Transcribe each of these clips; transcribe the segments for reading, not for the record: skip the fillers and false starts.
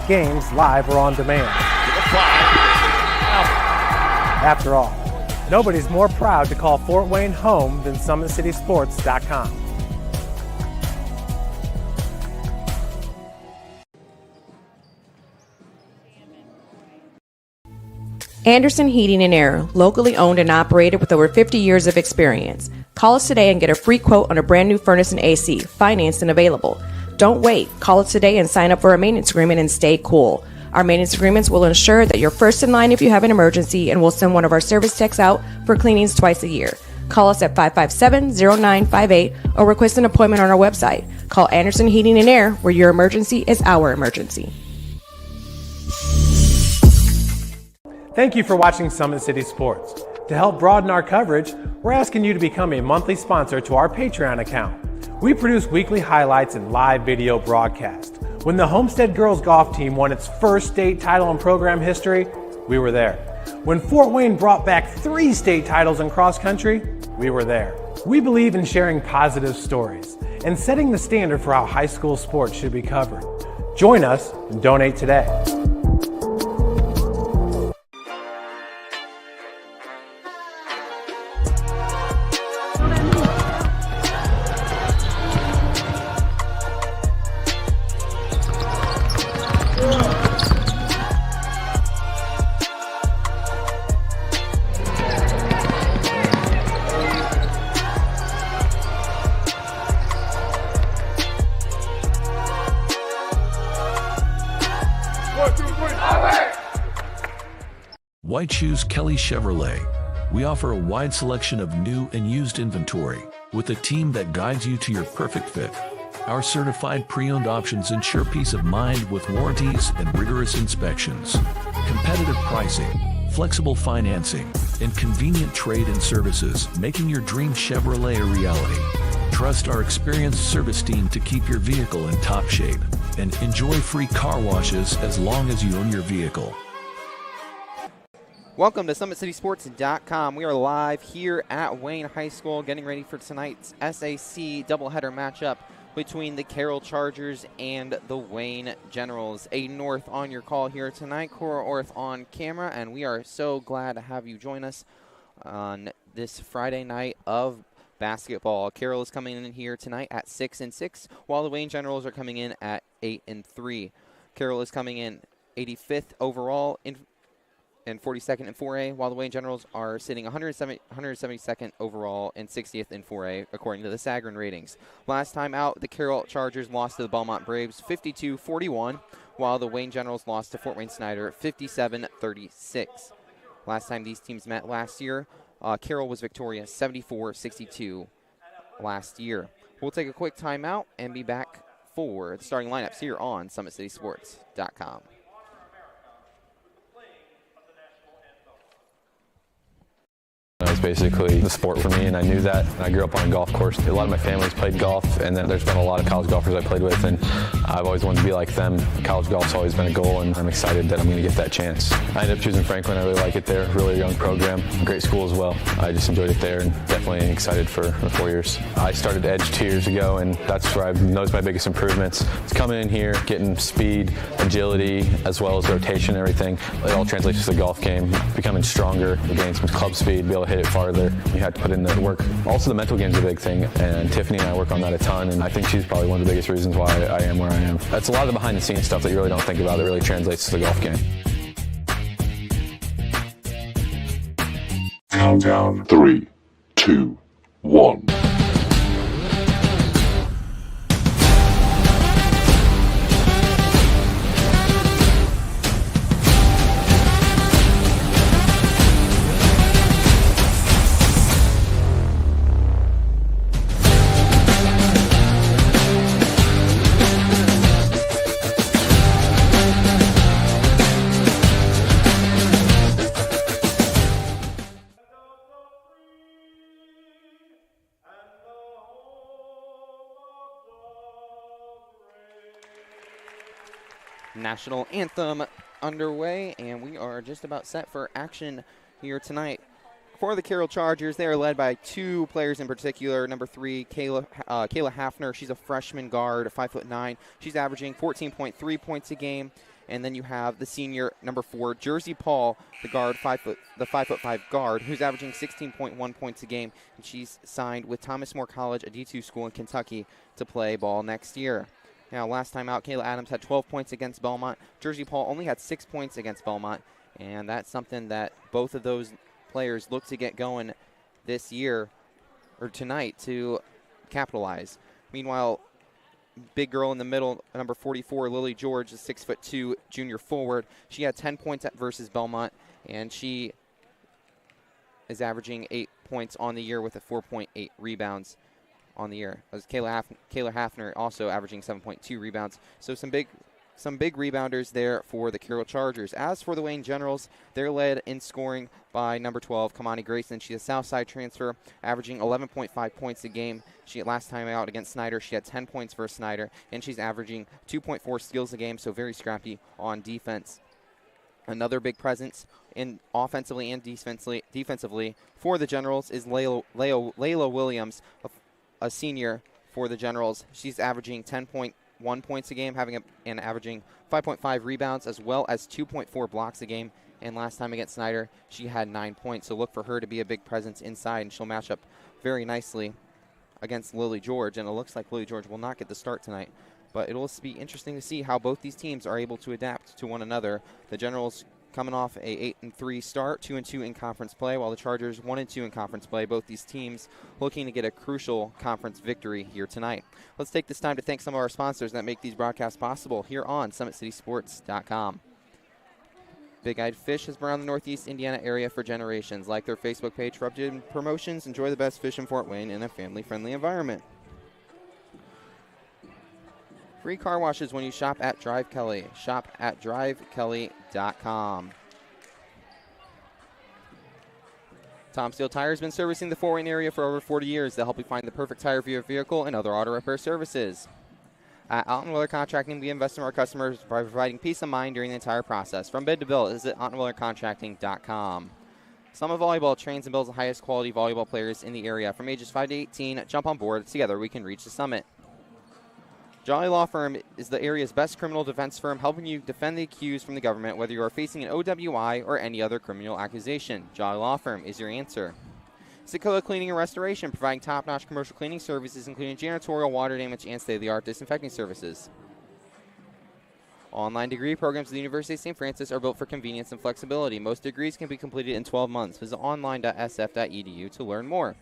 games live or on demand. After all, nobody's more proud to call Fort Wayne home than SummitCitySports.com. Anderson Heating and Air, locally owned and operated with over 50 years of experience. Call us today and get a free quote on a brand new furnace and AC, financed and available. Don't wait. Call us today and sign up for a maintenance agreement and stay cool. Our maintenance agreements will ensure that you're first in line if you have an emergency, and we'll send one of our service techs out for cleanings twice a year. Call us at 557-0958 or request an appointment on our website. Call Anderson Heating and Air, where your emergency is our emergency. Thank you for watching Summit City Sports. To help broaden our coverage, we're asking you to become a monthly sponsor to our Patreon account. We produce weekly highlights and live video broadcasts. When the Homestead Girls Golf Team won its first state title in program history, we were there. When Fort Wayne brought back 3 state titles in cross country, we were there. We believe in sharing positive stories and setting the standard for how high school sports should be covered. Join us and donate today. Why choose Kelly Chevrolet? We offer a wide selection of new and used inventory with a team that guides you to your perfect fit. Our certified pre-owned options ensure peace of mind with warranties and rigorous inspections. Competitive pricing, flexible financing, and convenient trade and services, making your dream Chevrolet a reality. Trust our experienced service team to keep your vehicle in top shape, and enjoy free car washes as long as you own your vehicle. Welcome to SummitCitySports.com. We are live here at Wayne High School getting ready for tonight's SAC doubleheader matchup between the Carroll Chargers and the Wayne Generals. Aiden North on your call here tonight, Cora Orth on camera, and we are so glad to have you join us on this Friday night of basketball. Carroll is coming in here tonight at 6-6, while the Wayne Generals are coming in at 8-3. Carroll is coming in 85th overall and 42nd in 4A, while the Wayne Generals are sitting 172nd overall and 60th in 4A, according to the Sagarin ratings. Last time out, the Carroll Chargers lost to the Belmont Braves 52-41, while the Wayne Generals lost to Fort Wayne Snyder 57-36. Last time these teams met last year, Carroll was victorious 74-62 last year. We'll take a quick timeout and be back for the starting lineups here on SummitCitySports.com. It's basically the sport for me, and I knew that. I grew up on a golf course. A lot of my family's played golf, and then there's been a lot of college golfers I played with, and I've always wanted to be like them. College golf's always been a goal, and I'm excited that I'm going to get that chance. I ended up choosing Franklin. I really like it there. Really young program, great school as well. I just enjoyed it there, and definitely excited for the 4 years. I started Edge 2 years ago, and that's where I've noticed my biggest improvements. It's coming in here, getting speed, agility, as well as rotation and everything. It all translates to the golf game, becoming stronger, gaining some club speed, be able to hit it farther. You have to put in the work. Also, the mental game's a big thing, and Tiffany and I work on that a ton, and I think she's probably one of the biggest reasons why I am where I am. That's a lot of the behind-the-scenes stuff that you really don't think about that really translates to the golf game. Countdown 3, 2, 1. National anthem underway, and we are just about set for action here tonight. For the Carroll Chargers, they are led by 2 players in particular. Number 3, Kayla Hafner. She's a freshman guard, 5'9". She's averaging 14.3 points a game And then you have the senior number 4, Jersey Paul, the guard, 5'5" guard, who's averaging 16.1 points a game. And she's signed with Thomas More College, a D2 school in Kentucky, to play ball next year. Now, last time out, Kayla Adams had 12 points against Belmont. Jersey Paul only had 6 points against Belmont. And that's something that both of those players look to get going this year, or tonight, to capitalize. Meanwhile, big girl in the middle, number 44, Lily George, a 6'2" junior forward. She had 10 points versus Belmont, and she is averaging 8 points on the year with a 4.8 rebounds on the year. As Kayla Hafner also averaging 7.2 rebounds. So some big rebounders there for the Carroll Chargers. As for the Wayne Generals, they're led in scoring by number 12, Kamani Grayson. She's a Southside transfer, averaging 11.5 points a game. Last time out against Snyder, she had 10 points versus Snyder, and she's averaging 2.4 steals a game, so very scrappy on defense. Another big presence in offensively and defensively for the Generals is Layla Williams, a senior for the Generals. She's averaging 10.1 points a game, and averaging 5.5 rebounds, as well as 2.4 blocks a game. And last time against Snyder, she had 9 points. So look for her to be a big presence inside, and she'll match up very nicely against Lily George. And it looks like Lily George will not get the start tonight. But it'll be interesting to see how both these teams are able to adapt to one another. The Generals coming off a 8-3 start, 2-2 in conference play, while the Chargers 1-2 in conference play. Both these teams looking to get a crucial conference victory here tonight. Let's take this time to thank some of our sponsors that make these broadcasts possible here on SummitCitySports.com. Big Eyed Fish has been around the Northeast Indiana area for generations. Like their Facebook page for updated promotions. Enjoy the best fish in Fort Wayne in a family-friendly environment. Free car washes when you shop at Drive Kelly. Shop at drivekelly.com. Tom Steele Tire has been servicing the Fort Wayne area for over 40 years. They'll help you find the perfect tire for your vehicle and other auto repair services. At Alton Willer Contracting, we invest in our customers by providing peace of mind during the entire process. From bid to bill, visit AltonWillerContracting.com. Summit Volleyball trains and builds the highest quality volleyball players in the area. From ages 5 to 18, jump on board. Together we can reach the summit. Jolly Law Firm is the area's best criminal defense firm, helping you defend the accused from the government, whether you are facing an OWI or any other criminal accusation. Jolly Law Firm is your answer. Sequoia Cleaning and Restoration, providing top-notch commercial cleaning services, including janitorial, water damage, and state-of-the-art disinfecting services. Online degree programs at the University of St. Francis are built for convenience and flexibility. Most degrees can be completed in 12 months. Visit online.sf.edu to learn more.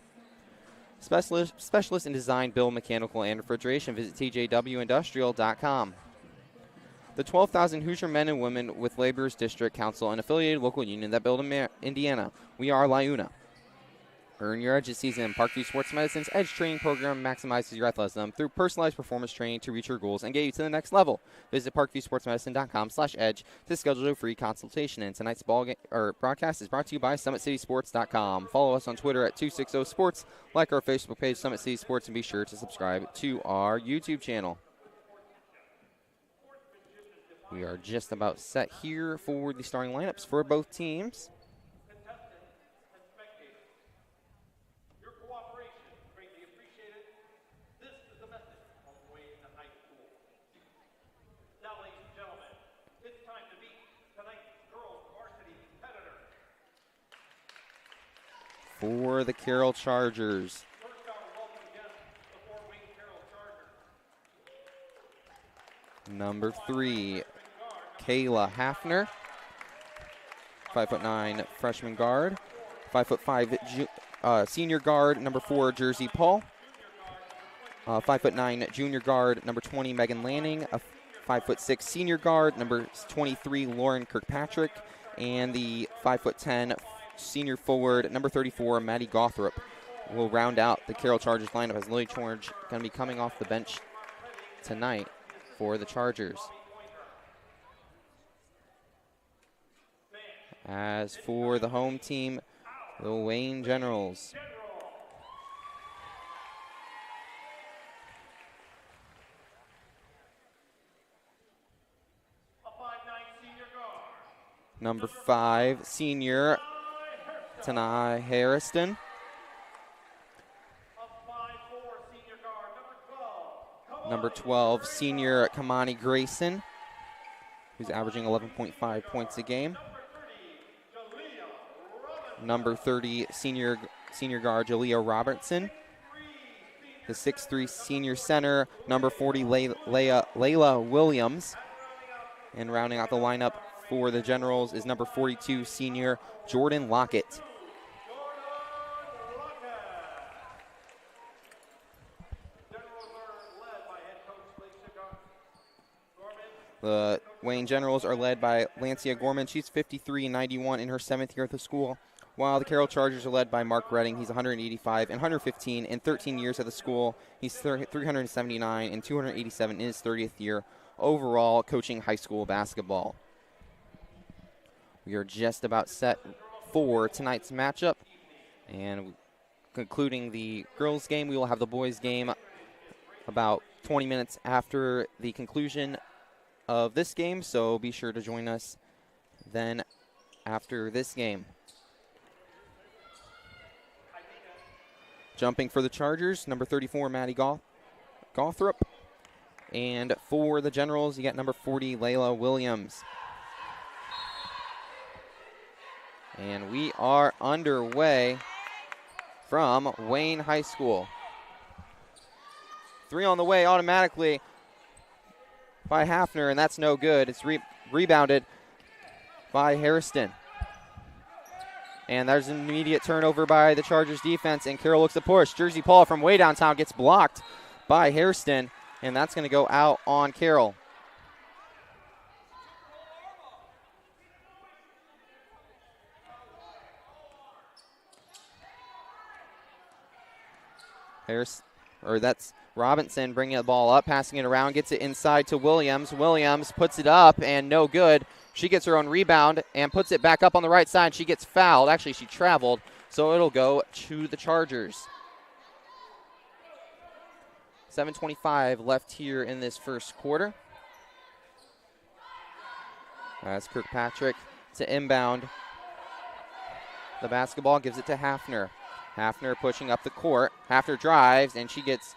Specialist in design, build, mechanical, and refrigeration. Visit tjwindustrial.com. The 12,000 Hoosier men and women with Laborers District Council, an affiliated local union that build Indiana. We are LIUNA. Earn your edge this season. Parkview Sports Medicine's Edge Training Program maximizes your athleticism through personalized performance training to reach your goals and get you to the next level. Visit parkviewsportsmedicine.com/edge to schedule a free consultation. And tonight's broadcast is brought to you by SummitCitySports.com. Follow us on Twitter at 260sports. Like our Facebook page, Summit City Sports, and be sure to subscribe to our YouTube channel. We are just about set here for the starting lineups for both teams. For the Carroll Chargers. Number 3, Kayla Hafner, 5'9" freshman guard. 5'5" senior guard, number 4, Jersey Paul. 5'9" junior guard, number 20, Megan Lanning. A 5'6" senior guard, number 23, Lauren Kirkpatrick. And the 5'10" senior forward, number 34, Maddie Gothrop, will round out the Carroll Chargers lineup as Lily George going to be coming off the bench tonight for the Chargers. As for the home team, the Wayne Generals. Number 5, senior Tanai Harrison. Number 12, senior Kamani Grayson. who's averaging 11.5 points a game. Number 30, senior guard Jalea Robertson. The 6'3" senior center, number 40, Layla Williams. And rounding out the lineup for the Generals is number 42, senior Jordan Lockett. The Wayne Generals are led by Lancia Gorman. She's 53-91 in her 7th year at the school, while the Carroll Chargers are led by Mark Redding. He's 185 and 115 in 13 years at the school. He's 379 and 287 in his 30th year overall coaching high school basketball. We are just about set for tonight's matchup, and concluding the girls' game, we will have the boys' game about 20 minutes after the conclusion of this game, so be sure to join us then after this game. Jumping for the Chargers, number 34, Maddie Gothrop. And for the Generals, you got number 40, Layla Williams. And we are underway from Wayne High School. 3 on the way automatically by Hafner, and that's no good. It's rebounded by Hairston. And there's an immediate turnover by the Chargers defense, and Carroll looks to push. Jersey Paul from way downtown gets blocked by Hairston, and that's going to go out on Carroll. That's Robinson bringing the ball up, passing it around, gets it inside to Williams. Williams puts it up, and no good. She gets her own rebound and puts it back up on the right side. She gets fouled. Actually, she traveled, so it'll go to the Chargers. 7:25 left here in this first quarter. As Kirkpatrick to inbound the basketball, gives it to Hafner. Hafner pushing up the court. Hafner drives, and she gets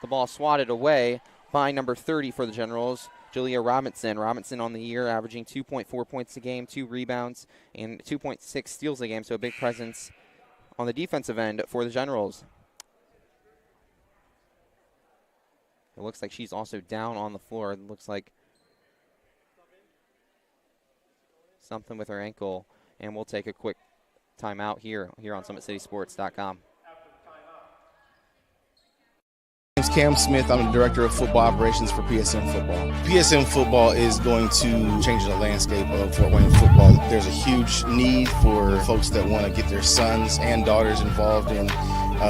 the ball swatted away by number 30 for the Generals, Jalea Robinson. Robinson on the year averaging 2.4 points a game, 2 rebounds, and 2.6 steals a game, so a big presence on the defensive end for the Generals. It looks like she's also down on the floor. It looks like something with her ankle, and we'll take a quick timeout here on SummitCitySports.com. My name's Cam Smith. I'm the Director of Football Operations for PSM Football. PSM Football is going to change the landscape of Fort Wayne football. There's a huge need for folks that want to get their sons and daughters involved in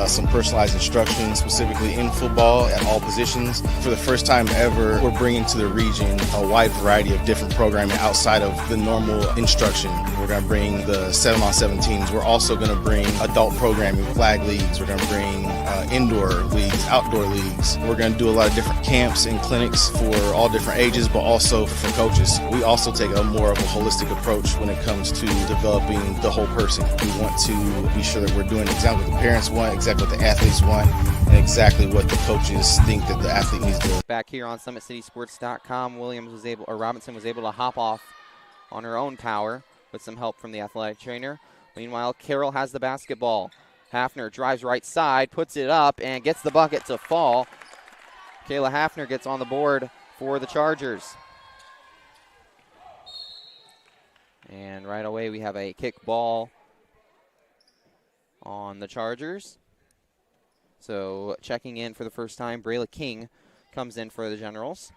some personalized instruction, specifically in football at all positions. For the first time ever, we're bringing to the region a wide variety of different programming outside of the normal instruction. We're going to bring the 7-on-7 teams. We're also going to bring adult programming, flag leagues. We're going to bring indoor leagues, outdoor leagues. We're going to do a lot of different camps and clinics for all different ages, but also for coaches. We also take a more of a holistic approach when it comes to developing the whole person. We want to be sure that we're doing exactly what the parents want, exactly what the athletes want, and exactly what the coaches think that the athlete needs to do. Back here on SummitCitySports.com, Robinson was able to hop off on her own power with some help from the athletic trainer. Meanwhile, Carroll has the basketball. Hafner drives right side, puts it up, and gets the bucket to fall. Kayla Hafner gets on the board for the Chargers. And right away we have a kick ball on the Chargers. So checking in for the first time, Brayla King comes in for the Generals.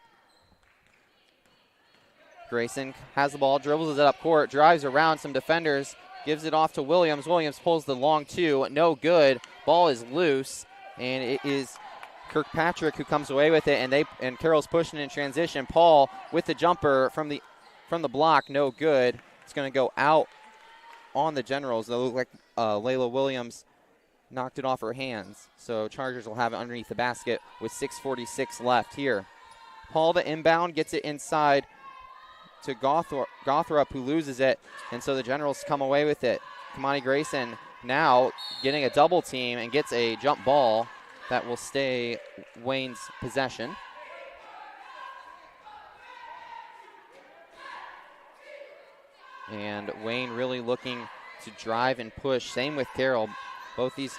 Grayson has the ball, dribbles it up court, drives around some defenders, gives it off to Williams. Williams pulls the long 2, no good. Ball is loose, and it is Kirkpatrick who comes away with it, and Carroll's pushing in transition. Paul with the jumper from the block, no good. It's going to go out on the Generals. It look like Layla Williams knocked it off her hands. So Chargers will have it underneath the basket with 6:46 left here. Paul to inbound, gets it inside to Gothrop, who loses it, and so the Generals come away with it. Kamani Grayson now getting a double team and gets a jump ball that will stay Wayne's possession. And Wayne really looking to drive and push. Same with Carroll. Both these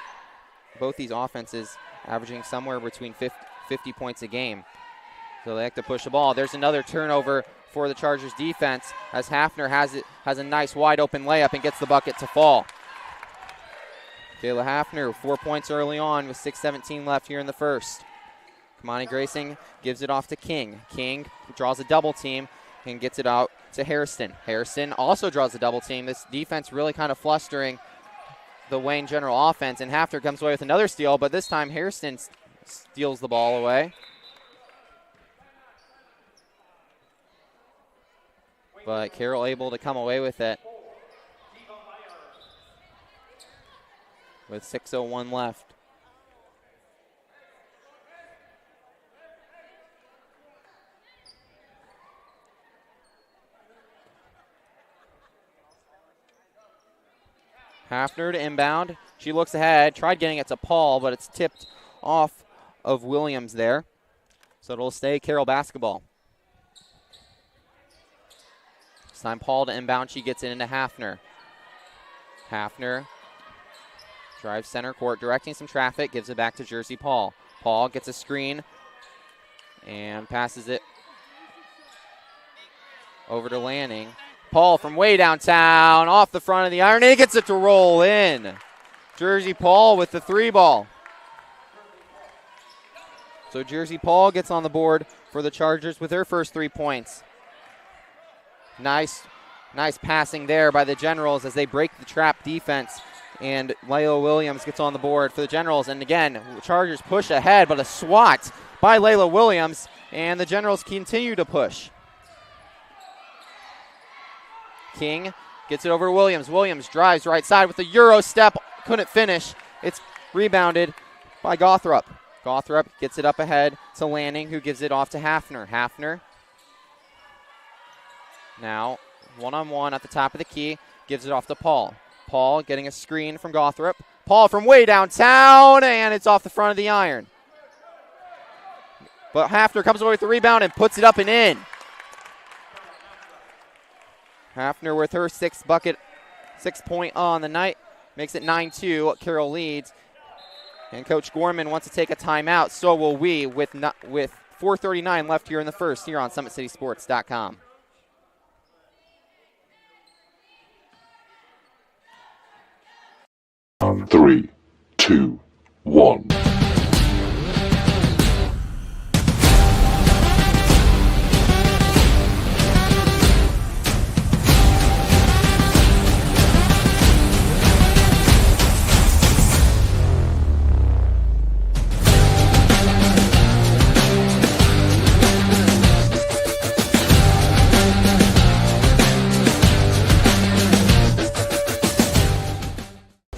offenses averaging somewhere between 50 points a game. So they like to push the ball. There's another turnover for the Chargers defense as Hafner has a nice wide open layup and gets the bucket to fall. Kayla Hafner, 4 points early on with 6:17 left here in the first. Kamani Grayson gives it off to King. King draws a double team and gets it out to Harrison. Harrison also draws a double team. This defense really kind of flustering the Wayne General offense, and Hafner comes away with another steal, but this time Harrison steals the ball away. But Carroll able to come away with it with 6:01 left. Hafner to inbound. She looks ahead, tried getting it to Paul, but it's tipped off of Williams there. So it'll stay Carroll basketball. This time Paul to inbound. She gets it into Hafner. Hafner drives center court, directing some traffic, gives it back to Jersey Paul. Paul gets a screen and passes it over to Lanning. Paul from way downtown, off the front of the iron, and he gets it to roll in. Jersey Paul with the 3 ball. So Jersey Paul gets on the board for the Chargers with her first 3 points. Nice passing there by the Generals as they break the trap defense. And Layla Williams gets on the board for the Generals. And again, Chargers push ahead, but a swat by Layla Williams. And the Generals continue to push. King gets it over to Williams. Williams drives right side with a Euro step. Couldn't finish. It's rebounded by Gothrop. Gothrop gets it up ahead to Lanning, who gives it off to Hafner. Hafner now one-on-one at the top of the key. Gives it off to Paul. Paul getting a screen from Gothrop. Paul from way downtown, and it's off the front of the iron. But Hafner comes away with the rebound and puts it up and in. Hafner with her 6 point on the night. Makes it 9-2. Carroll leads. And Coach Gorman wants to take a timeout. So will we with 4:39 left here in the first here on SummitCitySports.com. Three, two, one.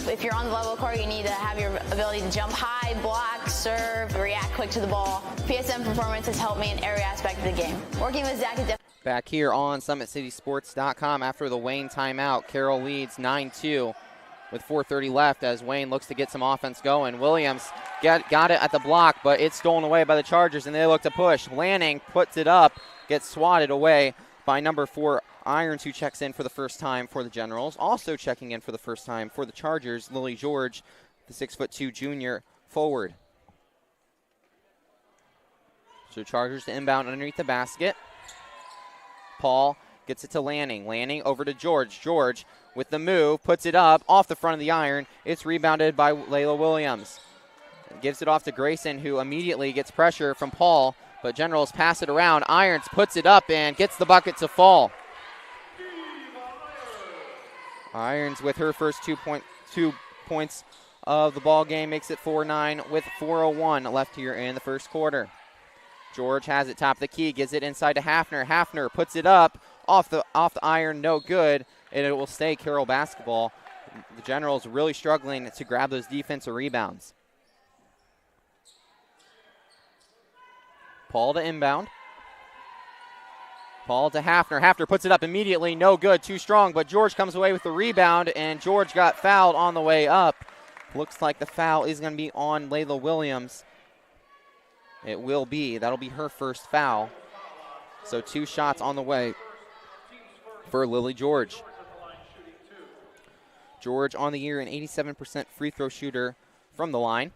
If you're on the level court, you need to have your ability to jump high, block, serve, react quick to the ball. PSM performance has helped me in every aspect of the game. Working with Zach is Back here on SummitCitySports.com after the Wayne timeout. Carroll leads 9-2 with 4:30 left as Wayne looks to get some offense going. Williams got it at the block, but it's stolen away by the Chargers, and they look to push. Lanning puts it up, gets swatted away by number 4, Irons, who checks in for the first time for the Generals. Also checking in for the first time for the Chargers, Lily George, the 6'2" junior forward. So Chargers to inbound underneath the basket. Paul gets it to Lanning. Lanning over to George. George with the move, puts it up off the front of the iron. It's rebounded by Layla Williams. Gives it off to Grayson, who immediately gets pressure from Paul, but Generals pass it around. Irons puts it up and gets the bucket to fall. Irons with her first 2 points of the ball game makes it 4-9 with 4:01 left here in the first quarter. George has it top of the key, gives it inside to Hafner. Hafner puts it up off the iron, no good, and it will stay Carroll basketball. The Generals really struggling to grab those defensive rebounds. Paul to inbound. Paul to Hafner. Hafner puts it up immediately. No good. Too strong. But George comes away with the rebound, and George got fouled on the way up. Looks like the foul is going to be on Layla Williams. It will be. That'll be her first foul. So 2 shots on the way for Lily George. George on the year, an 87% free throw shooter from the line.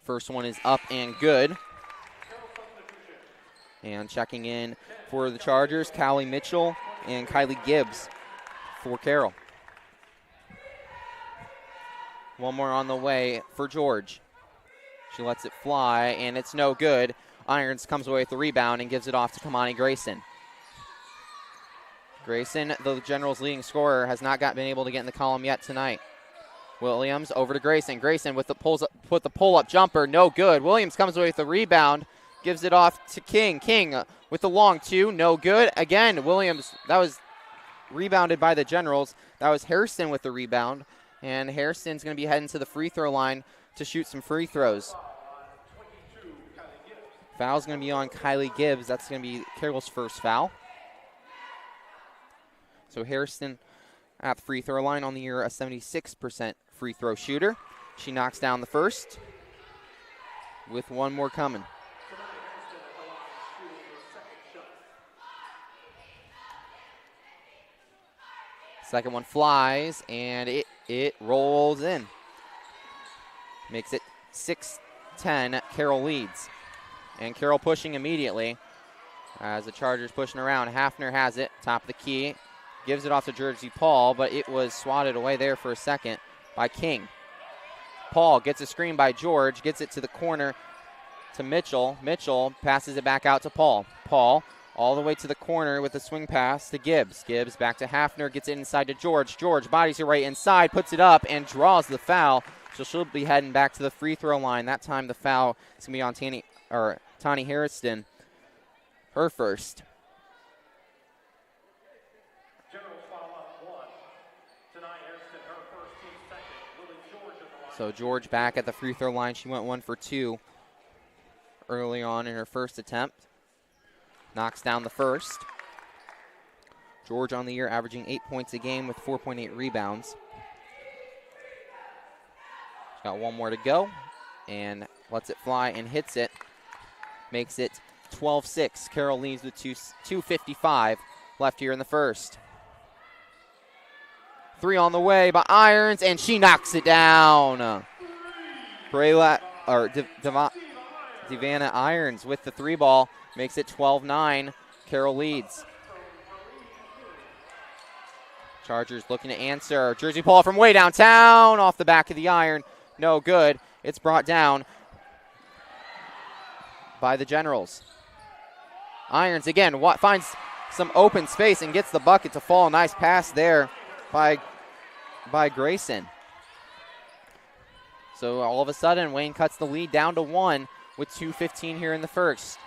First one is up and good. And checking in for the Chargers, Callie Mitchell and Kylie Gibbs for Carroll. One more on the way for George. She lets it fly, and it's no good. Irons comes away with the rebound and gives it off to Kamani Grayson. Grayson, the Generals' leading scorer, has not been able to get in the column yet tonight. Williams over to Grayson. Grayson with the pull-up jumper, no good. Williams comes away with the rebound, gives it off to King. King with the long two, no good. Again, Williams, that was rebounded by the Generals. That was Hairston with the rebound, and Hairston's going to be heading to the free throw line to shoot some free throws. Foul's going to be on Kylie Gibbs. That's going to be Carroll's first foul. So Hairston at the free throw line on the year, a 76% free throw shooter. She knocks down the first with one more coming. Second one flies, and it rolls in. Makes it 6-10. Carroll leads. And Carroll pushing immediately as the Chargers pushing around. Hafner has it, top of the key. Gives it off to Jersey Paul, but it was swatted away there for a second by King. Paul gets a screen by George, gets it to the corner to Mitchell. Mitchell passes it back out to Paul. Paul all the way to the corner with a swing pass to Gibbs. Gibbs back to Hafner, gets it inside to George. George bodies it right inside, puts it up, and draws the foul. So she'll be heading back to the free throw line. That time the foul is going to be on Tani Hairston, her first. So George back at the free throw line. She went 1 for 2 early on in her first attempt. Knocks down the first. George on the year averaging 8 points a game with 4.8 rebounds. She's got one more to go and lets it fly and hits it. Makes it 12-6. Carroll leads with 2:55 left here in the first. Three on the way by Irons, and she knocks it down. Devana Irons with the three ball makes it 12-9. Carroll leads. Chargers looking to answer. Jersey Paul from way downtown, off the back of the iron. No good. It's brought down by the Generals. Irons again finds some open space and gets the bucket to fall. Nice pass there by Grayson. So all of a sudden, Wayne cuts the lead down to 1 with 2:15 here in the first.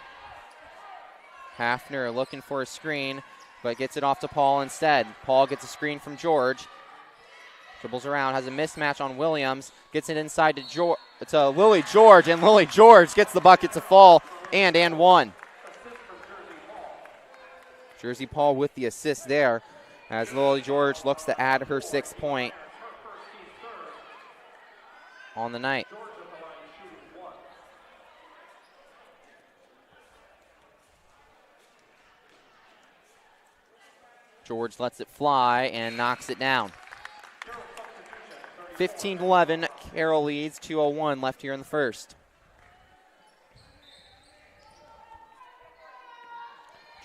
Hafner looking for a screen, but gets it off to Paul instead. Paul gets a screen from George. Dribbles around, has a mismatch on Williams. Gets it inside to Lily George, and Lily George gets the bucket to fall, and one. Jersey Paul with the assist there, as Lily George looks to add her 6th point on the night. George lets it fly and knocks it down. 15-11, Carroll leads, 2:01 left here in the first.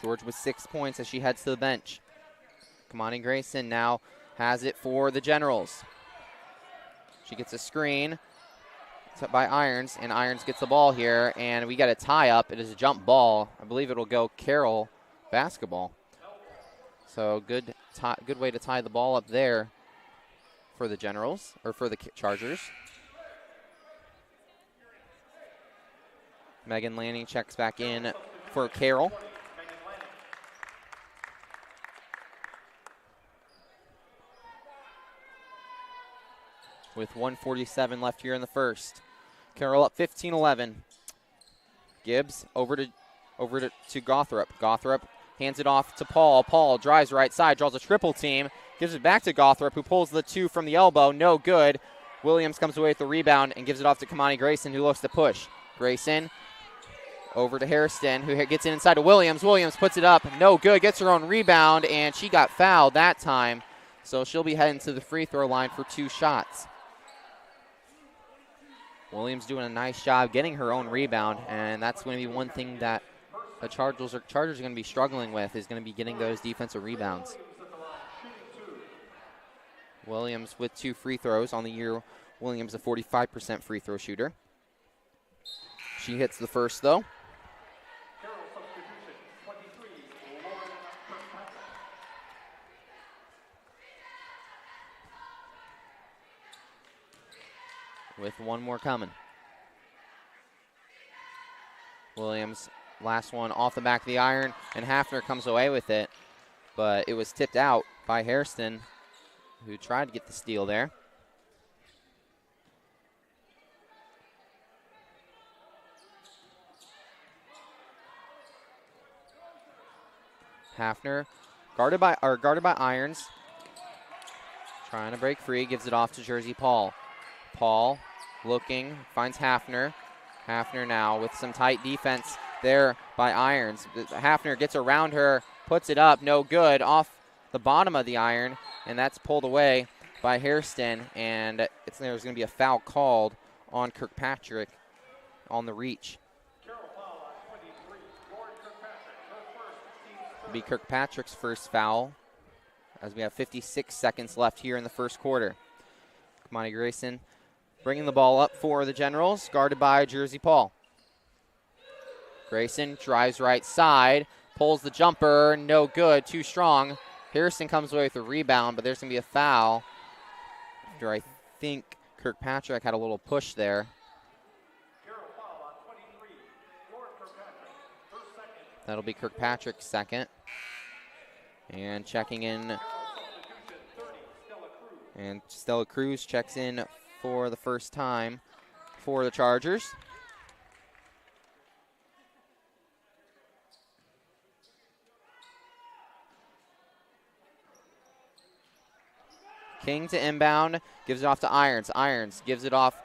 George with 6 points as she heads to the bench. Kamani Grayson now has it for the Generals. She gets a screen by Irons, and Irons gets the ball here, and we got a tie-up. It is a jump ball. I believe it'll go Carroll basketball. So good way to tie the ball up there for the Generals, or for the Chargers. Megan Lanning checks back in for Carroll. With 1:47 left here in the first. Carroll up 15-11. Gibbs over to Gothrop. Gothrop hands it off to Paul. Paul drives right side, draws a triple team, gives it back to Gothrop, who pulls the 2 from the elbow. No good. Williams comes away with the rebound and gives it off to Kamani Grayson, who looks to push. Grayson Over to Hairston, who gets in inside of Williams. Williams puts it up. No good. Gets her own rebound, and she got fouled that time. So she'll be heading to the free throw line for 2 shots. Williams doing a nice job getting her own rebound, and that's going to be one thing that the Chargers are going to be struggling with, is going to be getting those defensive rebounds. Williams with 2 free throws on the year. Williams a 45% free throw shooter. She hits the first, though. With one more coming. Williams, last one off the back of the iron, and Hafner comes away with it, but it was tipped out by Hairston, who tried to get the steal there. Hafner guarded by Irons, trying to break free, gives it off to Jersey Paul. Paul looking, finds Hafner. Hafner now with some tight defense there by Irons. Hafner gets around her, puts it up, no good, off the bottom of the iron, and that's pulled away by Hairston, and there's going to be a foul called on Kirkpatrick on the reach. It'll be Kirkpatrick's first foul, as we have 56 seconds left here in the first quarter. Kamani Grayson bringing the ball up for the Generals, guarded by Jersey Paul. Grayson drives right side, pulls the jumper, no good, too strong. Harrison comes away with a rebound, but there's going to be a foul after I think Kirkpatrick had a little push there. That'll be Kirkpatrick's second. And checking in, and Stella Cruz checks in for the first time for the Chargers. King to inbound, gives it off to Irons. Irons gives it off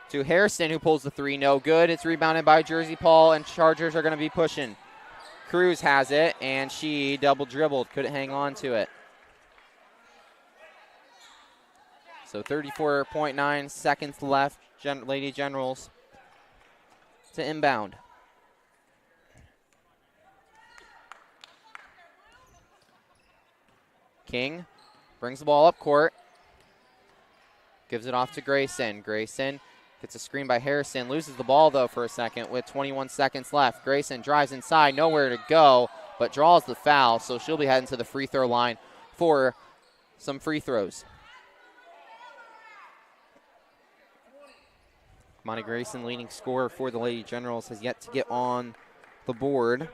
to Harrison, who pulls the 3, no good. It's rebounded by Jersey Paul, and Chargers are going to be pushing. Cruz has it, and she double dribbled, couldn't hang on to it. So 34.9 seconds left, Lady Generals to inbound. King brings the ball up court, gives it off to Grayson. Grayson gets a screen by Harrison, loses the ball though for a second with 21 seconds left. Grayson drives inside, nowhere to go, but draws the foul, so she'll be heading to the free throw line for some free throws. Kamani Grayson, leading scorer for the Lady Generals, has yet to get on the board.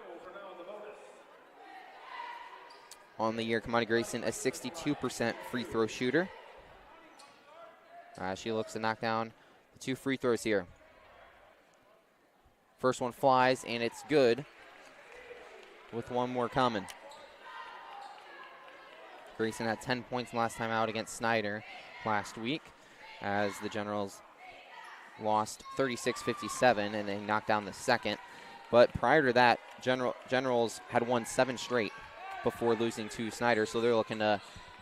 On the year, Kamani Grayson, a 62% free throw shooter. She looks to knock down the 2 free throws here. First one flies, and it's good, with one more coming. Grayson had 10 points last time out against Snyder last week, as the Generals lost 36-57, and they knocked down the second. But prior to that, Generals had won 7 straight before losing to Snyder, so they're looking to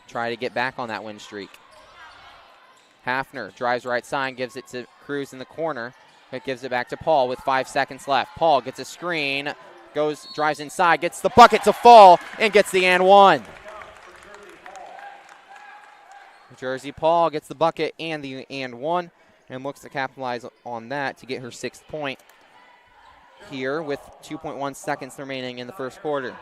try to get back on that win streak. Hafner drives right side, gives it to Cruz in the corner. It gives it back to Paul with 5 seconds left. Paul gets a screen, drives inside, gets the bucket to fall, and gets the and one. Jersey Paul gets the bucket and the and one, and looks to capitalize on that to get her 6th point here with 2.1 seconds remaining in the first quarter.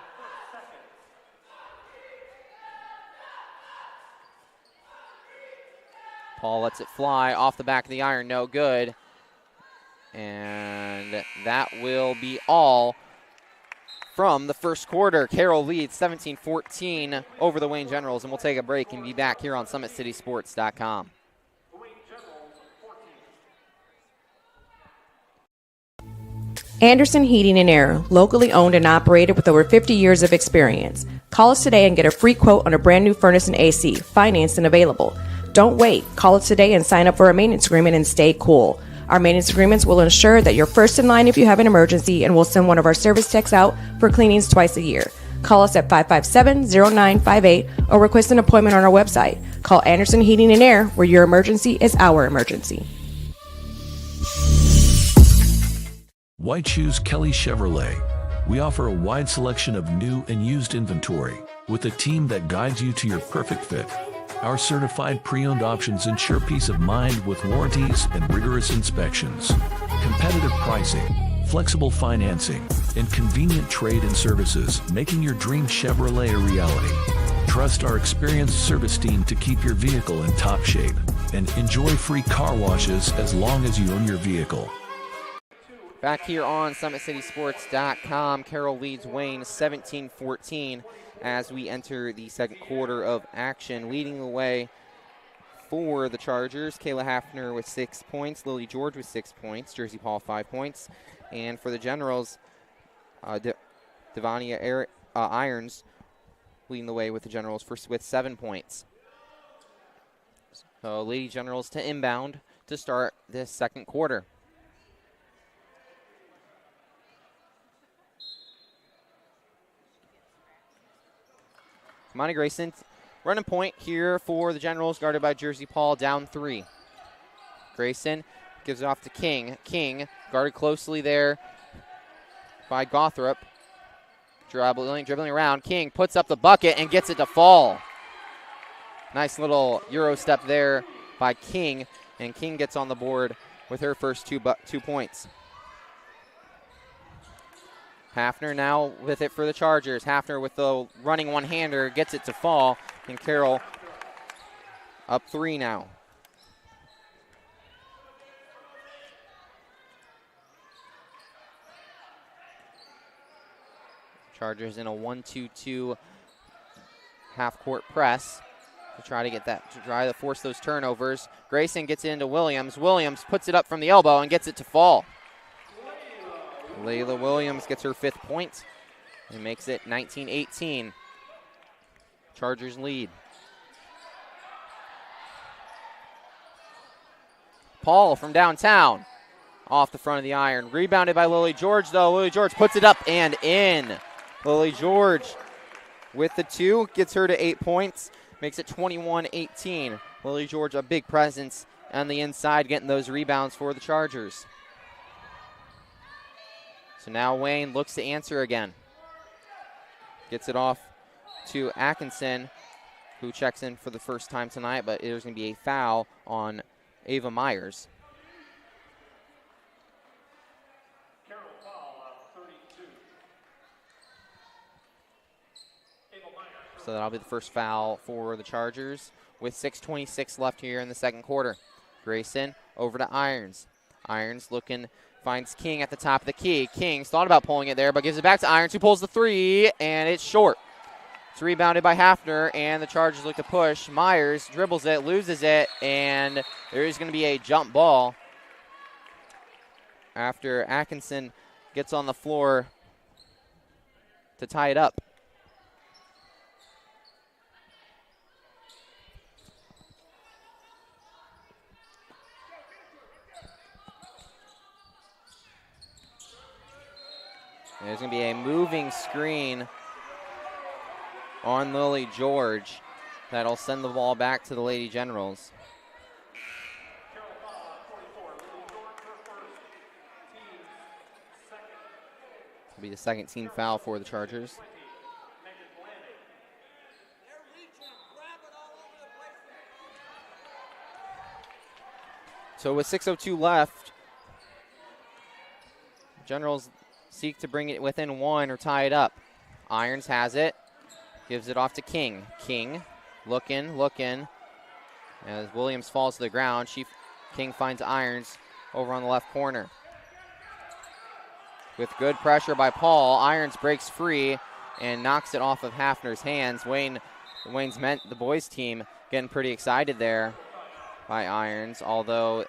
Paul lets it fly off the back of the iron, no good. And that will be all from the first quarter. Carroll leads 17-14 over the Wayne Generals, and we'll take a break and be back here on SummitCitySports.com. Anderson Heating and Air, locally owned and operated with over 50 years of experience. Call us today and get a free quote on a brand new furnace and AC, financed and available. Don't wait. Call us today and sign up for a maintenance agreement and stay cool. Our maintenance agreements will ensure that you're first in line if you have an emergency, and we'll send one of our service techs out for cleanings twice a year. Call us at 557-0958 or request an appointment on our website. Call Anderson Heating and Air, where your emergency is our emergency. White Shoes Kelly Chevrolet. We offer a wide selection of new and used inventory with a team that guides you to your perfect fit. Our certified pre-owned options ensure peace of mind with warranties and rigorous inspections. Competitive pricing, flexible financing, and convenient trade and services, making your dream Chevrolet a reality. Trust our experienced service team to keep your vehicle in top shape and enjoy free car washes as long as you own your vehicle. Back here on SummitCitySports.com, Carroll leads Wayne 17-14 as we enter the second quarter of action. Leading the way for the Chargers, Kayla Hafner with 6 points, Lily George with 6 points, Jersey Paul 5 points. And for the Generals, Devania Irons leading the way with the Generals with 7 points. So Lady Generals to inbound to start this second quarter. Monty Grayson running point here for the Generals, guarded by Jersey Paul, down 3. Grayson gives it off to King. King guarded closely there by Gothrop. Dribbling around. King puts up the bucket and gets it to fall. Nice little Euro step there by King, and King gets on the board with her first 2 points. Hafner now with it for the Chargers. Hafner with the running one-hander gets it to fall, and Carroll up 3 now. Chargers in a 1-2-2 half-court press to try to force those turnovers. Grayson gets it into Williams. Williams puts it up from the elbow and gets it to fall. Layla Williams gets her 5th point and makes it 19-18. Chargers lead. Paul from downtown off the front of the iron. Rebounded by Lily George, though. Lily George puts it up and in. Lily George with the 2 gets her to 8 points, makes it 21-18. Lily George, a big presence on the inside, getting those rebounds for the Chargers. So now Wayne looks to answer again. Gets it off to Atkinson, who checks in for the first time tonight, but there's going to be a foul on Ava Myers. So that'll be the first foul for the Chargers with 6:26 left here in the second quarter. Grayson over to Irons. Irons looking, finds King at the top of the key. King's thought about pulling it there, but gives it back to Irons, who pulls the 3, and it's short. It's rebounded by Hafner, and the Chargers look to push. Myers dribbles it, loses it, and there is going to be a jump ball after Atkinson gets on the floor to tie it up. There's going to be a moving screen on Lily George that'll send the ball back to the Lady Generals. It'll be the second team foul for the Chargers. So with 6:02 left, Generals seek to bring it within 1 or tie it up. Irons has it. Gives it off to King. King looking. As Williams falls to the ground, King finds Irons over on the left corner. With good pressure by Paul, Irons breaks free and knocks it off of Hafner's hands. The boys team getting pretty excited there by Irons, although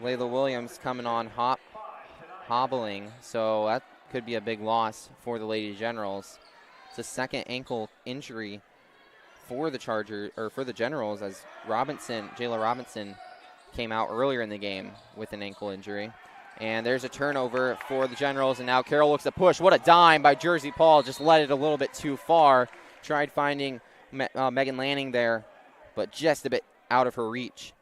Layla Williams coming on hobbling, so that could be a big loss for the Lady Generals. It's a second ankle injury for the Generals, as Jayla Robinson came out earlier in the game with an ankle injury. And there's a turnover for the Generals, and now Carroll looks to push. What a dime by Jersey Paul, just led it a little bit too far. Tried finding Megan Lanning there, but just a bit out of her reach.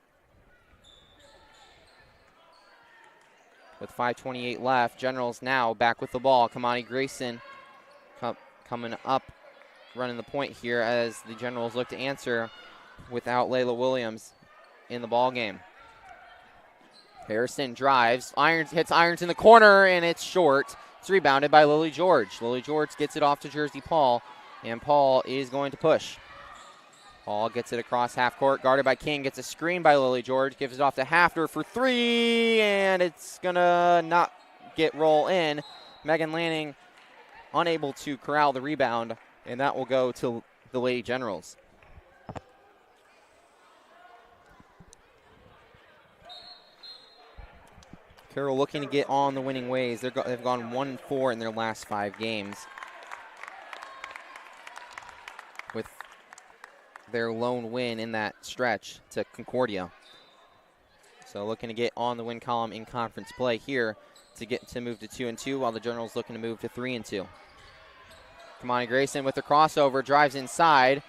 With 5:28 left, Generals now back with the ball. Kamani Grayson coming up, running the point here as the Generals look to answer without Layla Williams in the ball game. Harrison drives, hits Irons in the corner, and it's short. It's rebounded by Lily George. Lily George gets it off to Jersey Paul, and Paul is going to push. Paul gets it across half court, guarded by King, gets a screen by Lily George, gives it off to Hafner for three, and it's gonna not roll in. Megan Lanning unable to corral the rebound, and that will go to the Lady Generals. Carroll looking to get on the winning ways. They've gone 1-4 in their last 5 games, with their lone win in that stretch to Concordia. So looking to get on the win column in conference play here to move to 2-2, while the Generals looking to move to 3-2. Kamani Grayson with the crossover, drives inside,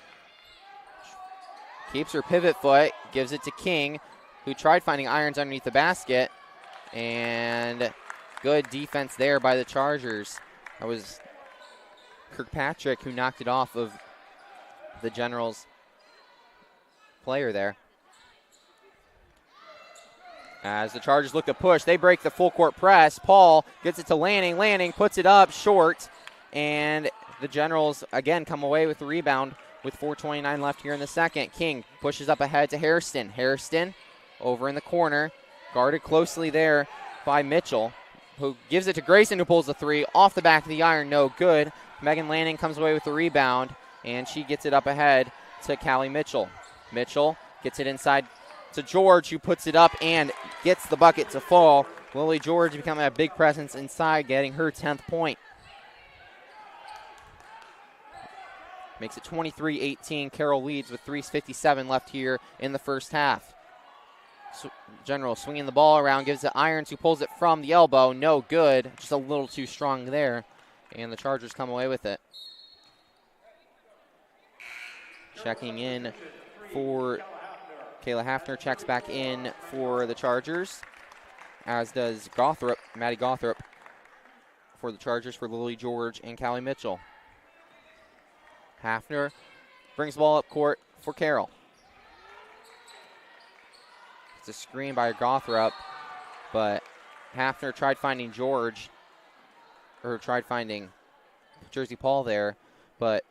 keeps her pivot foot, gives it to King, who tried finding Irons underneath the basket. And good defense there by the Chargers. That was Kirkpatrick who knocked it off of the Generals player there. As the Chargers look to push, they break the full court press. Paul gets it to Lanning. Lanning puts it up short, and the Generals again come away with the rebound with 4:29 left here in the second. King pushes up ahead to Hairston. Hairston over in the corner, guarded closely there by Mitchell, who gives it to Grayson, who pulls the three off the back of the iron, no good. Megan Lanning comes away with the rebound, and she gets it up ahead to Callie Mitchell. Mitchell gets it inside to George, who puts it up and gets the bucket to fall. Lily George becoming a big presence inside, getting her 10th point. Makes it 23-18. Carroll leads with 3:57 left here in the first half. General swinging the ball around, gives it Irons, who pulls it from the elbow. No good, just a little too strong there. And the Chargers come away with it. Checking in for Kayla Hafner, checks back in for the Chargers, as does Gothrop, Maddie Gothrop for the Chargers for Lily George and Callie Mitchell. Hafner brings the ball up court for Carroll. It's a screen by Gothrop, but Hafner tried finding Jersey Paul there, but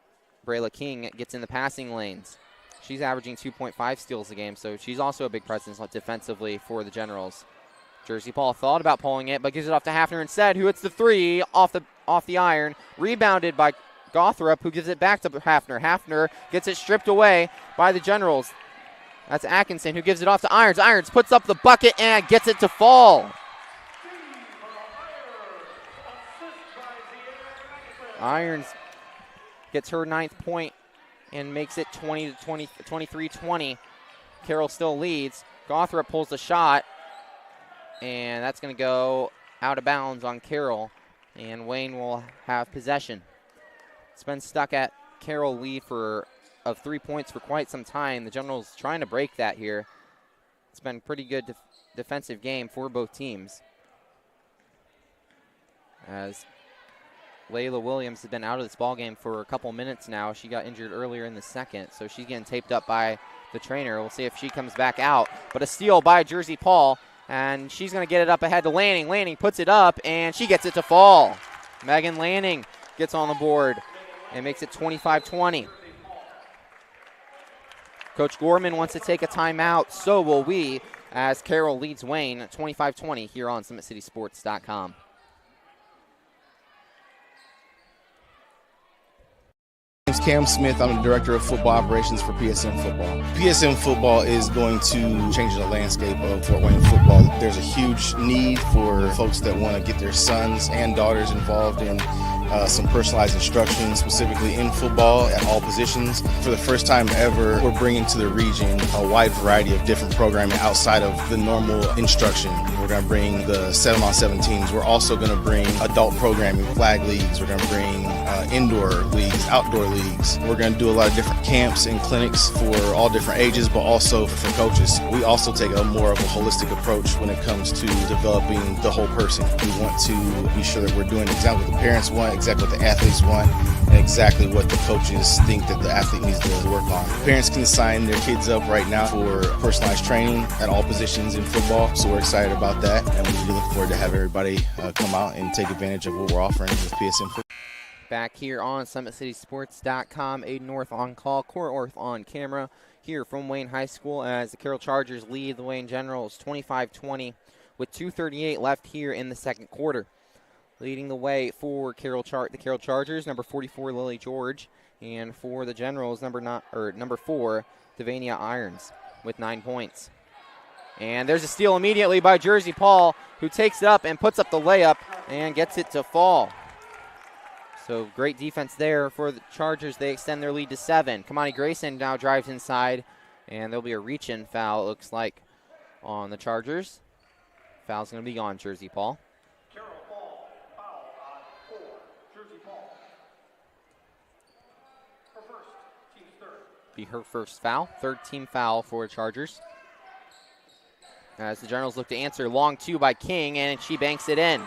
Brayla King gets in the passing lanes. She's averaging 2.5 steals a game, so she's also a big presence defensively for the Generals. Jersey Paul thought about pulling it, but gives it off to Hafner instead, who hits the three off the iron, rebounded by Gothrop, who gives it back to Hafner. Hafner gets it stripped away by the Generals. That's Atkinson, who gives it off to Irons. Irons puts up the bucket and gets it to fall. Irons gets her 9th point and makes it 23-20. Carroll still leads. Gothrop pulls the shot, and that's going to go out of bounds on Carroll, and Wayne will have possession. It's been stuck at Carroll lead of 3 points for quite some time. The Generals trying to break that here. It's been a pretty good defensive game for both teams, as Layla Williams has been out of this ball game for a couple minutes now. She got injured earlier in the second, so she's getting taped up by the trainer. We'll see if she comes back out. But a steal by Jersey Paul, and she's going to get it up ahead to Lanning. Lanning puts it up, and she gets it to fall. Megan Lanning gets on the board and makes it 25-20. Coach Gorman wants to take a timeout, so will we, as Carroll leads Wayne 25-20 here on SummitCitySports.com. My name's Cam Smith. I'm the Director of Football Operations for PSM Football. PSM Football is going to change the landscape of Fort Wayne football. There's a huge need for folks that want to get their sons and daughters involved in some personalized instruction, specifically in football at all positions. For the first time ever, we're bringing to the region a wide variety of different programming outside of the normal instruction. We're going to bring the 7-on-7 teams. We're also going to bring adult programming, flag leagues. We're going to bring indoor leagues, outdoor leagues. We're going to do a lot of different camps and clinics for all different ages, but also for coaches. We also take a more of a holistic approach when it comes to developing the whole person. We want to be sure that we're doing exactly what the parents want, exactly what the athletes want, and exactly what the coaches think that the athlete needs to work on. Parents can sign their kids up right now for personalized training at all positions in football, so we're excited about that, and we really look forward to have everybody come out and take advantage of what we're offering with PSM football. Back here on SummitCitySports.com, Aiden North on call, Core Orth on camera, here from Wayne High School as the Carroll Chargers lead the Wayne Generals 25-20 with 2:38 left here in the second quarter. Leading the way for the Carroll Chargers, number 44, Lily George, and for the Generals, number 4, Devania Irons with 9 points. And there's a steal immediately by Jersey Paul, who takes it up and puts up the layup and gets it to fall. So great defense there for the Chargers. They extend their lead to 7. Kamani Grayson now drives inside, and there'll be a reach-in foul, it looks like, on the Chargers. Foul's going to be on Jersey Paul. Be her first foul, third team foul for Chargers. As the Generals look to answer, long 2 by King, and she banks it in.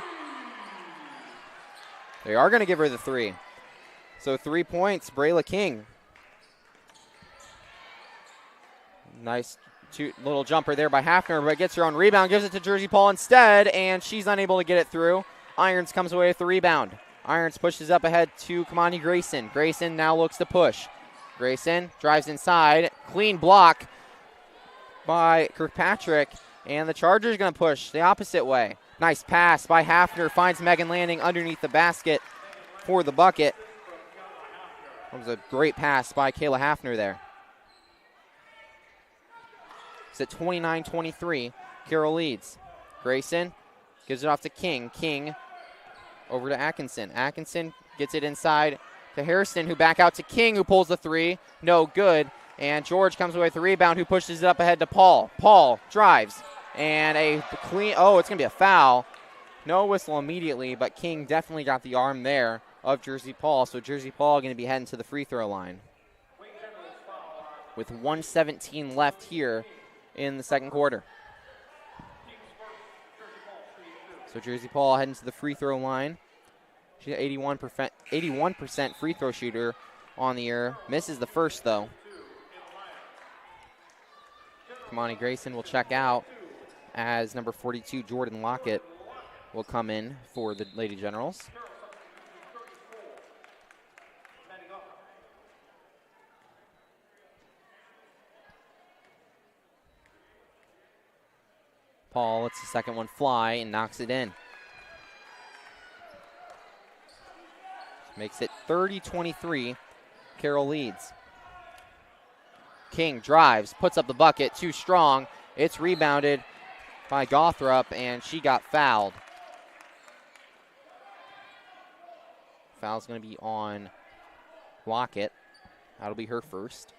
They are going to give her the 3. So 3 points, Brayla King. Nice little jumper there by Hafner, but gets her own rebound, gives it to Jersey Paul instead, and she's unable to get it through. Irons comes away with the rebound. Irons pushes up ahead to Kamani Grayson. Grayson now looks to push. Grayson drives inside. Clean block by Kirkpatrick, and the Chargers going to push the opposite way. Nice pass by Hafner, finds Megan Landing underneath the basket for the bucket. That was a great pass by Kayla Hafner there. It's at 29-23. Carroll leads. Grayson gives it off to King. King over to Atkinson. Atkinson gets it inside to Harrison, who back out to King, who pulls the 3. No good. And George comes away with the rebound, who pushes it up ahead to Paul. Paul drives. And a clean, it's going to be a foul. No whistle immediately, but King definitely got the arm there of Jersey Paul. So Jersey Paul going to be heading to the free throw line with 1:17 left here in the second quarter. So Jersey Paul heading to the free throw line. She's 81% free throw shooter on the year. Misses the first, though. Kamani Grayson will check out as number 42, Jordan Lockett, will come in for the Lady Generals. Paul lets the second one fly and knocks it in. Makes it 30-23. Carroll leads. King drives, puts up the bucket, too strong. It's rebounded by Gothrup, and she got fouled. Foul's going to be on Lockett. That'll be her first.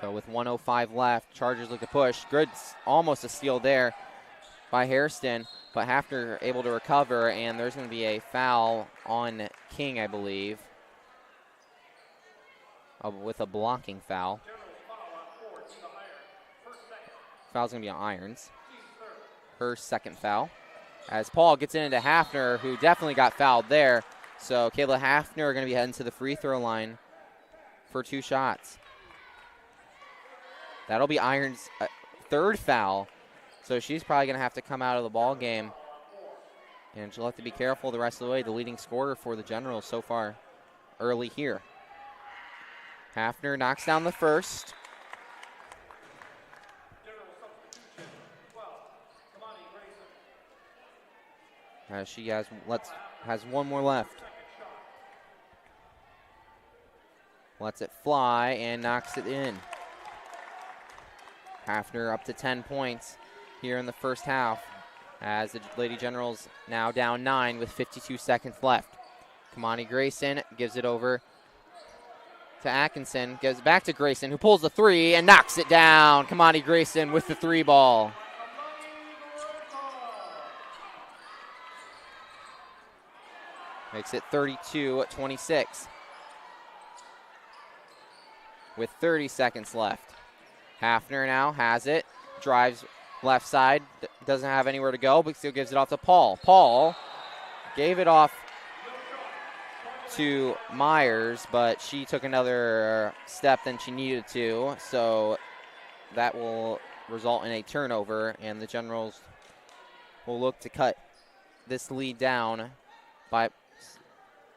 So with 1:05 left, Chargers look to push. Good, almost a steal there by Hairston, but Hafner able to recover, and there's going to be a foul on King, I believe, with a blocking foul. Foul's going to be on Irons. Her second foul. As Paul gets it into Hafner, who definitely got fouled there. So Kayla Hafner are going to be heading to the free throw line for 2 shots. That'll be Irons' third foul. So she's probably going to have to come out of the ball game. And she'll have to be careful the rest of the way. The leading scorer for the Generals so far early here. Hafner knocks down the first. As she has one more left. Lets it fly and knocks it in. Hafner up to 10 points here in the first half, as the Lady Generals now down 9 with 52 seconds left. Kamani Grayson gives it over to Atkinson, gives it back to Grayson, who pulls the 3 and knocks it down. Kamani Grayson with the 3 ball. Makes it 32-26. With 30 seconds left. Hafner now has it, drives left side, doesn't have anywhere to go, but still gives it off to Paul. Paul gave it off to Myers, but she took another step than she needed to, so that will result in a turnover, and the Generals will look to cut this lead down by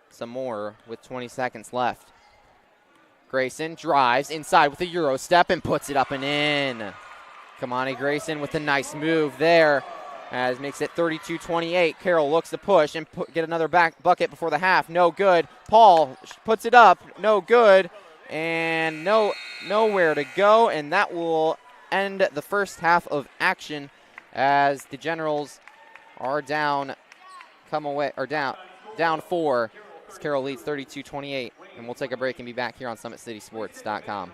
some more with 20 seconds left. Grayson drives inside with a Euro step and puts it up and in. Kamani Grayson with a nice move there, as makes it 32-28. Carroll looks to push and get another back bucket before the half. No good. Paul puts it up. No good. And nowhere to go. And that will end the first half of action, as the Generals are down 4. As Carroll leads 32-28. And we'll take a break and be back here on SummitCitySports.com.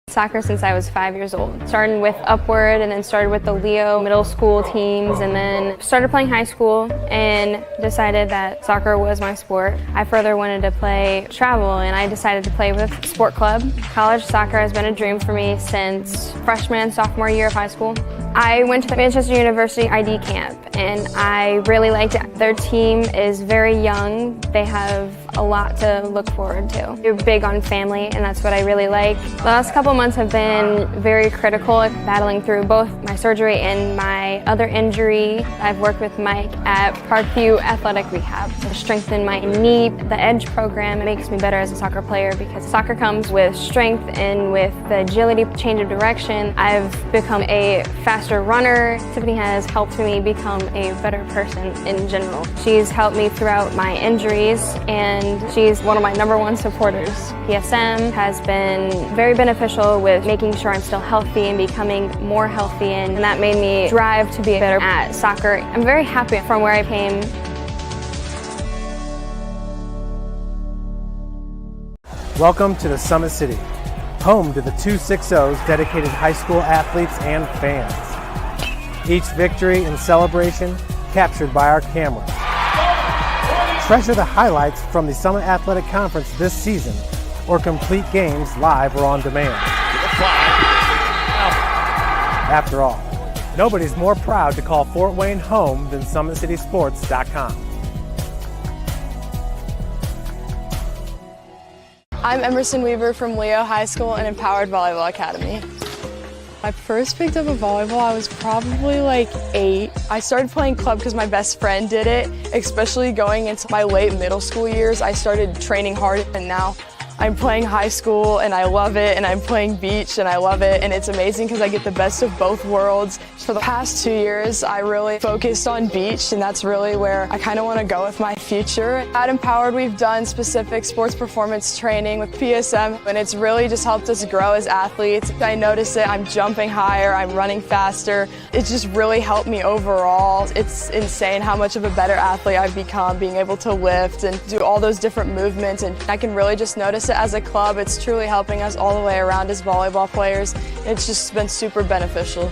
Soccer since I was 5 years old. Started with Upward and then started with the Leo middle school teams, and then started playing high school and decided that soccer was my sport. I further wanted to play travel, and I decided to play with Sport Club. College soccer has been a dream for me since freshman and sophomore year of high school. I went to the Manchester University ID camp, and I really liked it. Their team is very young. They have a lot to look forward to. They're big on family, and that's what I really like. The last couple months have been very critical, battling through both my surgery and my other injury. I've worked with Mike at Parkview Athletic Rehab to strengthen my knee. The EDGE program makes me better as a soccer player, because soccer comes with strength and with the agility, change of direction. I've become a faster runner. Tiffany has helped me become a better person in general. She's helped me throughout my injuries, and she's one of my #1 supporters. PSM has been very beneficial with making sure I'm still healthy and becoming more healthy, and that made me drive to be better at soccer. I'm very happy from where I came. Welcome to the Summit City, home to the 260's dedicated high school athletes and fans. Each victory and celebration captured by our cameras. Treasure the highlights from the Summit Athletic Conference this season, or complete games live or on demand. After all, nobody's more proud to call Fort Wayne home than SummitCitySports.com. I'm Emerson Weaver from Leo High School and Empowered Volleyball Academy. I first picked up a volleyball, I was probably like 8. I started playing club because my best friend did it, especially going into my late middle school years. I started training hard, and now I'm playing high school and I love it, and I'm playing beach and I love it, and it's amazing because I get the best of both worlds. For the past 2 years, I really focused on beach, and that's really where I kind of want to go with my future. At Empowered, we've done specific sports performance training with PSM, and it's really just helped us grow as athletes. I notice it, I'm jumping higher, I'm running faster. It's just really helped me overall. It's insane how much of a better athlete I've become, being able to lift and do all those different movements, and I can really just notice it as a club. It's truly helping us all the way around as volleyball players. It's just been super beneficial.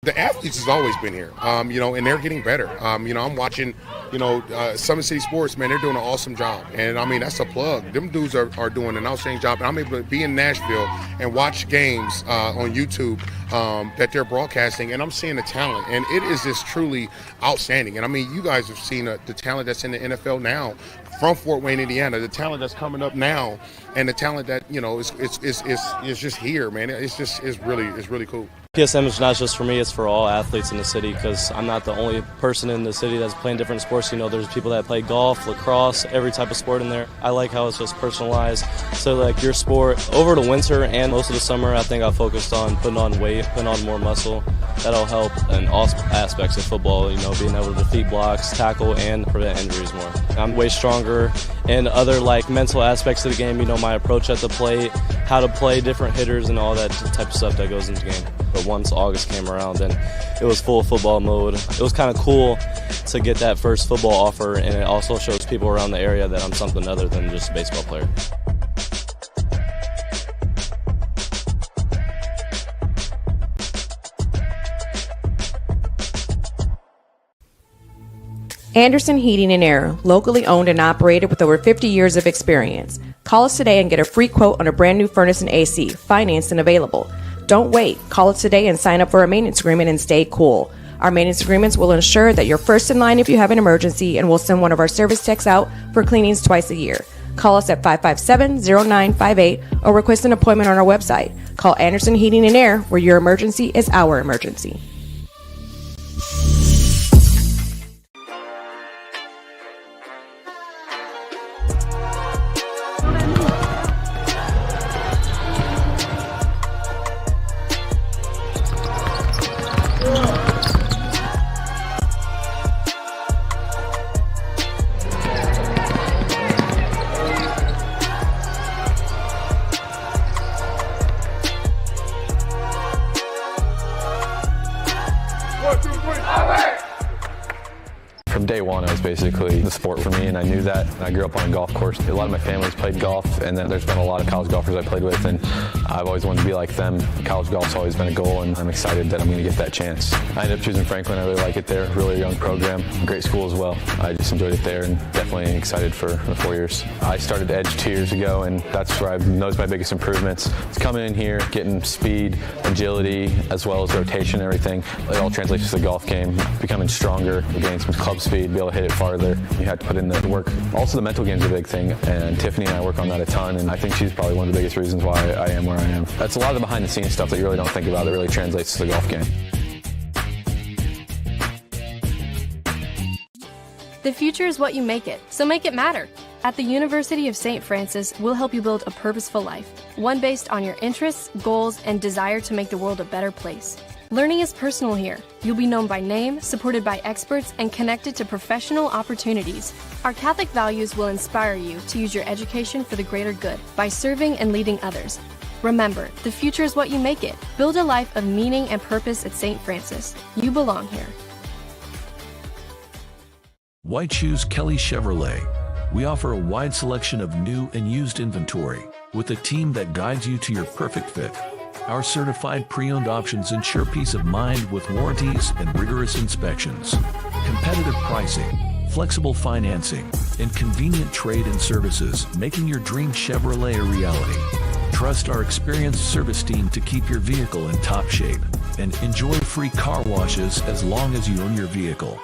The athletes has always been here, and they're getting better. I'm watching, Summit City Sports, man, they're doing an awesome job. And, that's a plug. Them dudes are doing an outstanding job. And I'm able to be in Nashville and watch games on YouTube that they're broadcasting, and I'm seeing the talent. And it is just truly outstanding. And, you guys have seen the talent that's in the NFL now from Fort Wayne, Indiana, the talent that's coming up now and the talent that is just here, man. It's really cool. PSM is not just for me, it's for all athletes in the city, because I'm not the only person in the city that's playing different sports. There's people that play golf, lacrosse, every type of sport in there. I like how it's just personalized. So like your sport, over the winter and most of the summer, I think I focused on putting on weight, putting on more muscle. That'll help in all aspects of football, being able to defeat blocks, tackle, and prevent injuries more. I'm way stronger in other like mental aspects of the game, my approach at the plate, how to play different hitters and all that type of stuff that goes into the game. But once August came around, then it was full football mode. It was kind of cool to get that first football offer, and it also shows people around the area that I'm something other than just a baseball player. Anderson Heating and Air, locally owned and operated with over 50 years of experience. Call us today and get a free quote on a brand new furnace and AC, financed and available. Don't wait. Call us today and sign up for a maintenance agreement and stay cool. Our maintenance agreements will ensure that you're first in line if you have an emergency, and we'll send one of our service techs out for cleanings twice a year. Call us at 557-0958 or request an appointment on our website. Call Anderson Heating and Air, where your emergency is our emergency. From day one, it was basically the sport for me, and I knew that. I grew up on a golf course. A lot of my family's played golf, and then there's been a lot of college golfers I played with, and I've always wanted to be like them. College golf's always been a goal, and I'm excited that I'm going to get that chance. I ended up choosing Franklin. I really like it there. Really young program. Great school as well. I just enjoyed it there, and definitely excited for the 4 years. I started Edge 2 years ago, and that's where I've noticed my biggest improvements. It's coming in here, getting speed, agility, as well as rotation and everything. It all translates to the golf game. Becoming stronger, getting some club speed, be able to hit it farther. You have to put in the work. Also, the mental game's a big thing, and Tiffany and I work on that a ton, and I think she's probably one of the biggest reasons why I am where I am. That's a lot of the behind-the-scenes stuff that you really don't think about that really translates to the golf game. The future is what you make it, so make it matter. At the University of St. Francis, we'll help you build a purposeful life, one based on your interests, goals, and desire to make the world a better place. Learning is personal here. You'll be known by name, supported by experts, and connected to professional opportunities. Our Catholic values will inspire you to use your education for the greater good by serving and leading others. Remember, the future is what you make it. Build a life of meaning and purpose at St. Francis. You belong here. Why choose Kelly Chevrolet? We offer a wide selection of new and used inventory with a team that guides you to your perfect fit. Our certified pre-owned options ensure peace of mind with warranties and rigorous inspections. Competitive pricing, flexible financing, and convenient trade and services, making your dream Chevrolet a reality. Trust our experienced service team to keep your vehicle in top shape, and enjoy free car washes as long as you own your vehicle.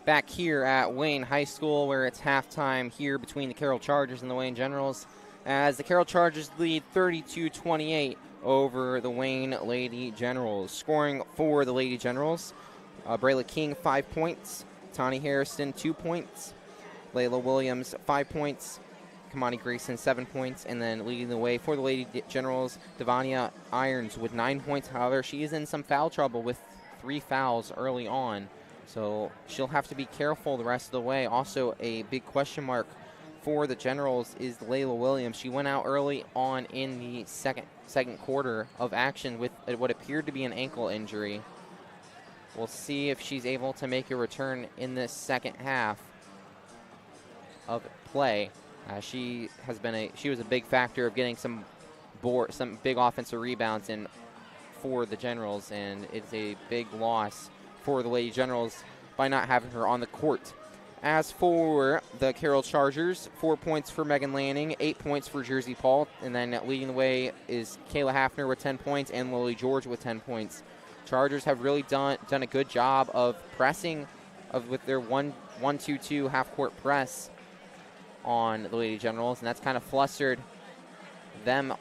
Back here at Wayne High School, where it's halftime here between the Carroll Chargers and the Wayne Generals, as the Carroll Chargers lead 32-28 over the Wayne Lady Generals. Scoring for the Lady Generals, Brayla King 5 points, Tani Harrison 2 points, Layla Williams 5 points, Kamani Grayson 7 points, and then leading the way for the Lady Generals, Devania Irons with 9 points. However, she is in some foul trouble with 3 fouls early on, so she'll have to be careful the rest of the way. Also, a big question mark for the Generals is Layla Williams. She went out early on in the second quarter of action with what appeared to be an ankle injury. We'll see if she's able to make a return in this second half of play. She was a big factor of getting some big offensive rebounds in for the Generals, and it's a big loss for the Lady Generals by not having her on the court. As for the Carroll Chargers, 4 points for Megan Lanning, 8 points for Jersey Paul, and then leading the way is Kayla Hafner with 10 points and Lily George with 10 points. Chargers have really done a good job of pressing with their 1-2-2 half-court press on the Lady Generals, and that's kind of flustered them,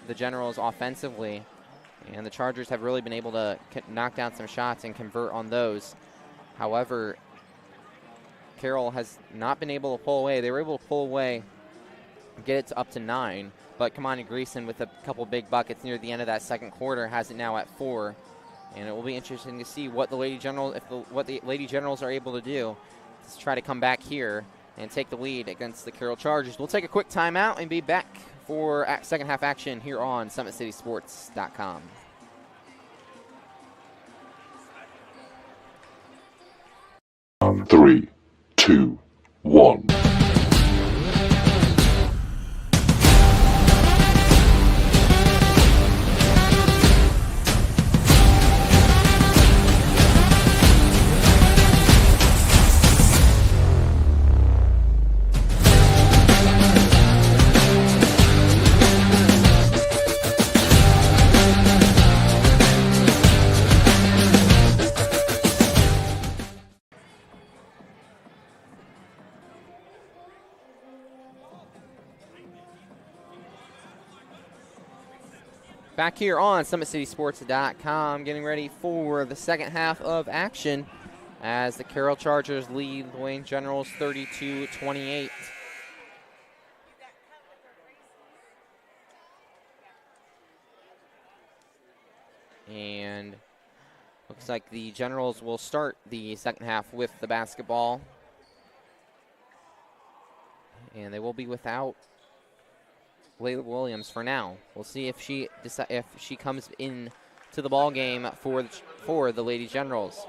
the Generals, offensively. And the Chargers have really been able to knock down some shots and convert on those. However, Carroll has not been able to pull away. They were able to pull away, get it up to 9, but Kamani Greason with a couple big buckets near the end of that second quarter has it now at 4. And it will be interesting to see what the Lady Generals, what the Lady Generals are able to do to try to come back here and take the lead against the Carroll Chargers. We'll take a quick timeout and be back for second half action here on SummitCitySports.com. Three, two, one. Back here on SummitCitySports.com, getting ready for the second half of action as the Carroll Chargers lead the Wayne Generals 32-28. And looks like the Generals will start the second half with the basketball. And they will be without Layla Williams for now. We'll see if she comes in to the ball game for the Lady Generals.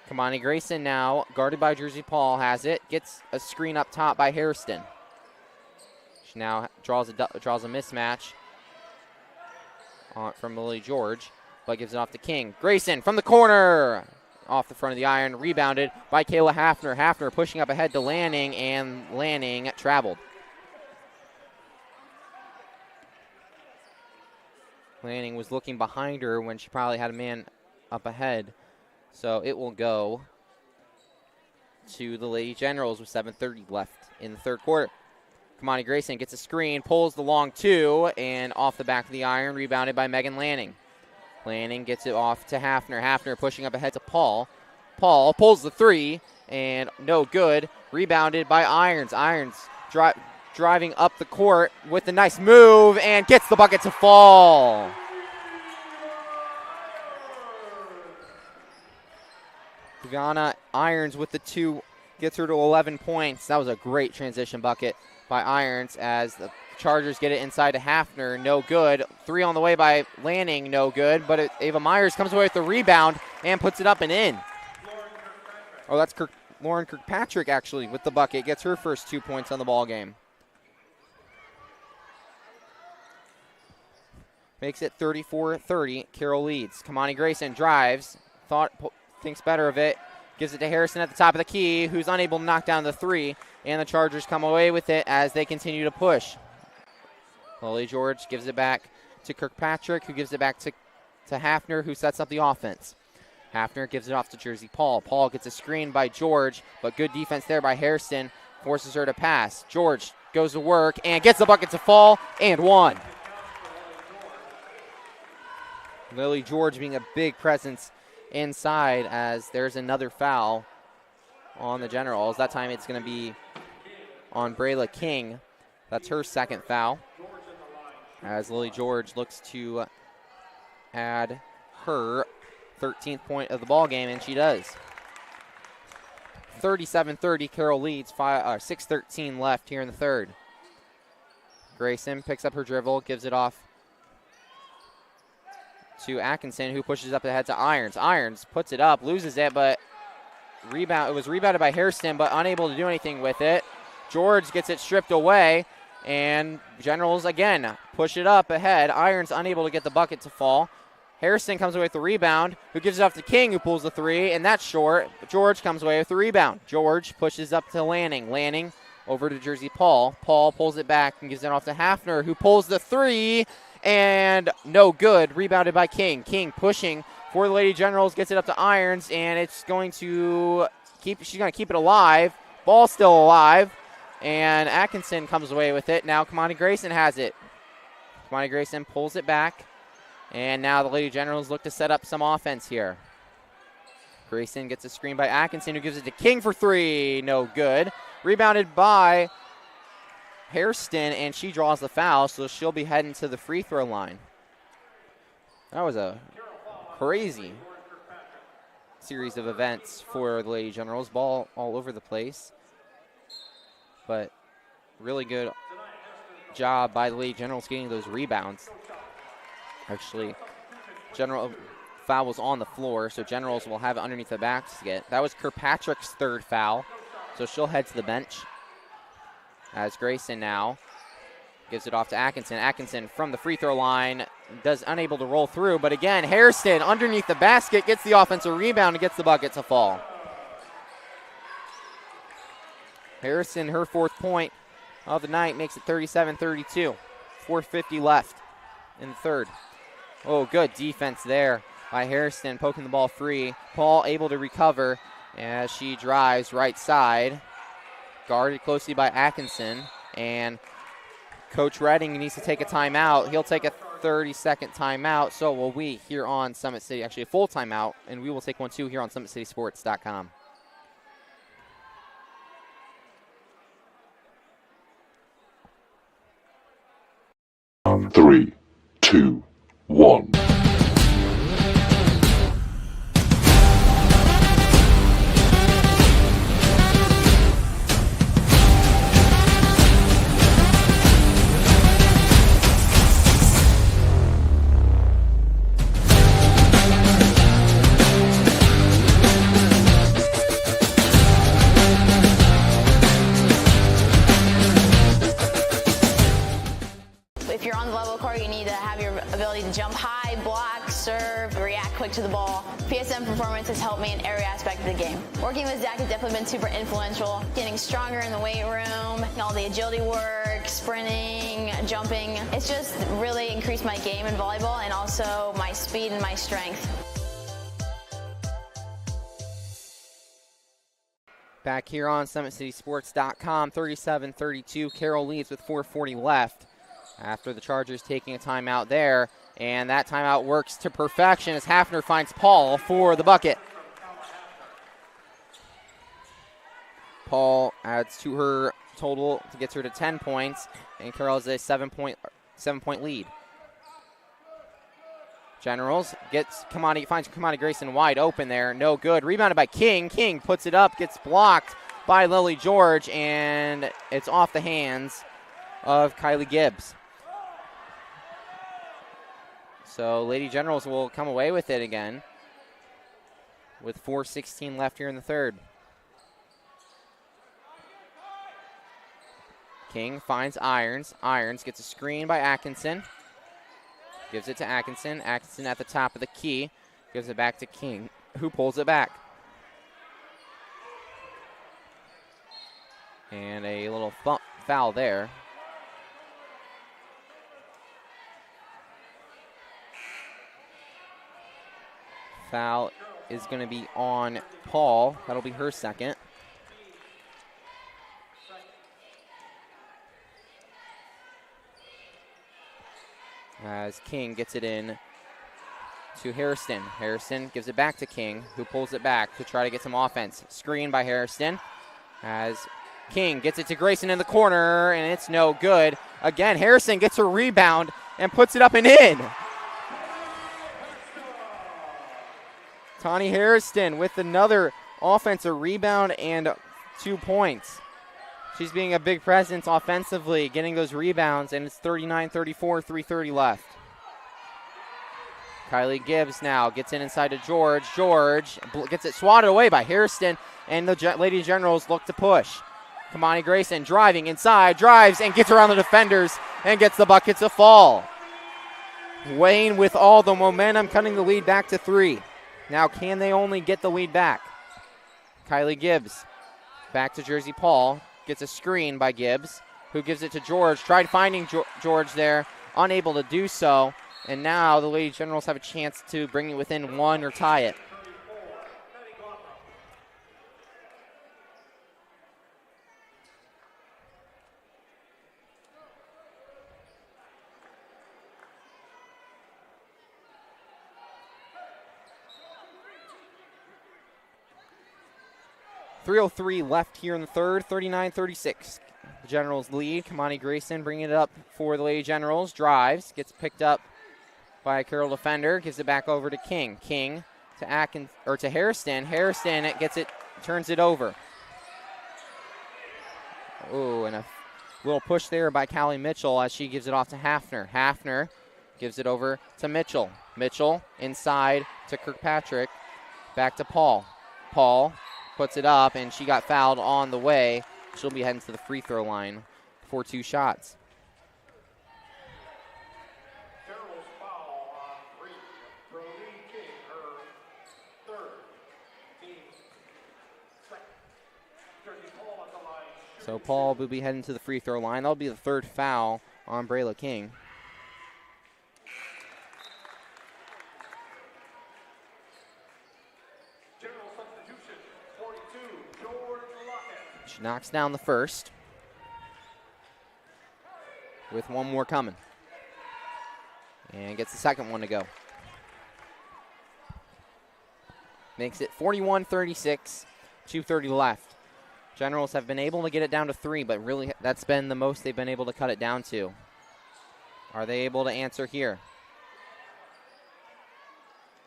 Kamani Grayson now, guarded by Jersey Paul, has it. Gets a screen up top by Hairston. She now draws a mismatch from Lily George, but gives it off to King. Grayson from the corner, off the front of the iron, rebounded by Kayla Hafner. Hafner pushing up ahead to Lanning, and Lanning traveled. Lanning was looking behind her when she probably had a man up ahead. So it will go to the Lady Generals with 7:30 left in the third quarter. Kamani Grayson gets a screen, pulls the long two, and off the back of the iron, rebounded by Megan Lanning. Lanning gets it off to Hafner. Hafner pushing up ahead to Paul. Paul pulls the three, and no good. Rebounded by Irons. Irons driving up the court with a nice move and gets the bucket to fall. Gianna Irons with the two gets her to 11 points. That was a great transition bucket by Irons as the Chargers get it inside to Hafner. No good. Three on the way by Lanning. No good. But Ava Myers comes away with the rebound and puts it up and in. Oh, that's Lauren Kirkpatrick actually with the bucket. Gets her first 2 points on the ball game. Makes it 34-30. Carroll leads. Kamani Grayson drives. Thinks better of it. Gives it to Harrison at the top of the key, who's unable to knock down the three. And the Chargers come away with it as they continue to push. Lily George gives it back to Kirkpatrick, who gives it back to Hafner, who sets up the offense. Hafner gives it off to Jersey Paul. Paul gets a screen by George, but good defense there by Harrison. Forces her to pass. George goes to work and gets the bucket to fall, and one. Lily George being a big presence inside as there's another foul on the Generals. That time it's going to be on Brayla King. That's her second foul as Lily George looks to add her 13th point of the ball game, and she does. 37-30, Carroll leads, 6:13 left here in the third. Grayson picks up her dribble, gives it off to Atkinson, who pushes up ahead to Irons. Irons puts it up, loses it, but it was rebounded by Hairston, but unable to do anything with it. George gets it stripped away, and Generals again push it up ahead. Irons unable to get the bucket to fall. Harrison comes away with the rebound, who gives it off to King, who pulls the three, and that's short. George comes away with the rebound. George pushes up to Lanning. Lanning over to Jersey Paul. Paul pulls it back and gives it off to Hafner, who pulls the three, and no good. Rebounded by King. King pushing for the Lady Generals, gets it up to Irons, and it's going to she's going to keep it alive. Ball still alive, and Atkinson comes away with it. Now Kamani Grayson has it. Kamani Grayson pulls it back. And now the Lady Generals look to set up some offense here. Grayson gets a screen by Atkinson, who gives it to King for three. No good. Rebounded by Hairston, and she draws the foul, so she'll be heading to the free throw line. That was a crazy series of events for the Lady Generals. Ball all over the place. But really good job by the Lady Generals getting those rebounds. Actually, General foul was on the floor, so Generals will have it underneath the basket. That was Kirkpatrick's third foul, so she'll head to the bench. As Grayson now gives it off to Atkinson. Atkinson from the free throw line unable to roll through, but again, Hairston underneath the basket gets the offensive rebound and gets the bucket to fall. Harrison, her fourth point of the night, makes it 37-32. 4:50 left in the third. Oh, good defense there by Hairston, poking the ball free. Paul able to recover as she drives right side. Guarded closely by Atkinson. And Coach Redding needs to take a timeout. He'll take a 30-second timeout. So will we here on Summit City. Actually, a full timeout. And we will take one too here on SummitCitySports.com. Three, two, one. If you're on the level court, you need to have your ability to jump high, block, serve, react quick to the ball. PSM performance has helped me in every aspect of the game. Working with Zach has definitely been super influential. Getting stronger in the weight room, all the agility work, sprinting, jumping. It's just really increased my game in volleyball and also my speed and my strength. Back here on SummitCitySports.com, 37-32. Carroll leads with 4:40 left after the Chargers taking a timeout there. And that timeout works to perfection as Hafner finds Paul for the bucket. Paul adds to her total to get her to 10 points, and Carroll has a 7-point lead. Generals finds Kamani Grayson wide open there. No good. Rebounded by King. King puts it up, gets blocked by Lily George, and it's off the hands of Kylie Gibbs. So Lady Generals will come away with it again with 4:16 left here in the third. King finds Irons. Irons gets a screen by Atkinson. Gives it to Atkinson. Atkinson at the top of the key. Gives it back to King, who pulls it back. And a little foul there. Foul is going to be on Paul. That'll be her second. As King gets it in to Hairston. Hairston gives it back to King, who pulls it back to try to get some offense. Screen by Hairston. As King gets it to Grayson in the corner, and it's no good. Again, Hairston gets a rebound and puts it up and in. Tani Hairston with another offensive rebound and 2 points. She's being a big presence offensively, getting those rebounds, and it's 39-34, 3:30 left. Kylie Gibbs now gets it inside to George. George gets it swatted away by Hairston, and the Lady Generals look to push. Kamani Grayson driving inside, drives and gets around the defenders and gets the bucket to fall. Wayne with all the momentum, cutting the lead back to 3. Now can they only get the lead back? Kylie Gibbs back to Jersey Paul, gets a screen by Gibbs, who gives it to George. Tried finding George there, unable to do so. And now the Lady Generals have a chance to bring it within 1 or tie it. .303 left here in the third, 39-36. The Generals lead. Kamani Grayson bringing it up for the Lady Generals. Drives, gets picked up by a Carroll defender, gives it back over to King. King to Hairston. Hairston gets it, turns it over. Ooh, and a little push there by Callie Mitchell as she gives it off to Hafner. Hafner gives it over to Mitchell. Mitchell inside to Kirkpatrick. Back to Paul. Paul puts it up, and she got fouled on the way. She'll be heading to the free throw line for 2 shots. So Paul will be heading to the free throw line. That'll be the 3rd foul on Brayla King. She knocks down the first, with 1 more coming. And gets the second one to go. Makes it 41-36, 2:30 left. Generals have been able to get it down to 3, but really that's been the most they've been able to cut it down to. Are they able to answer here?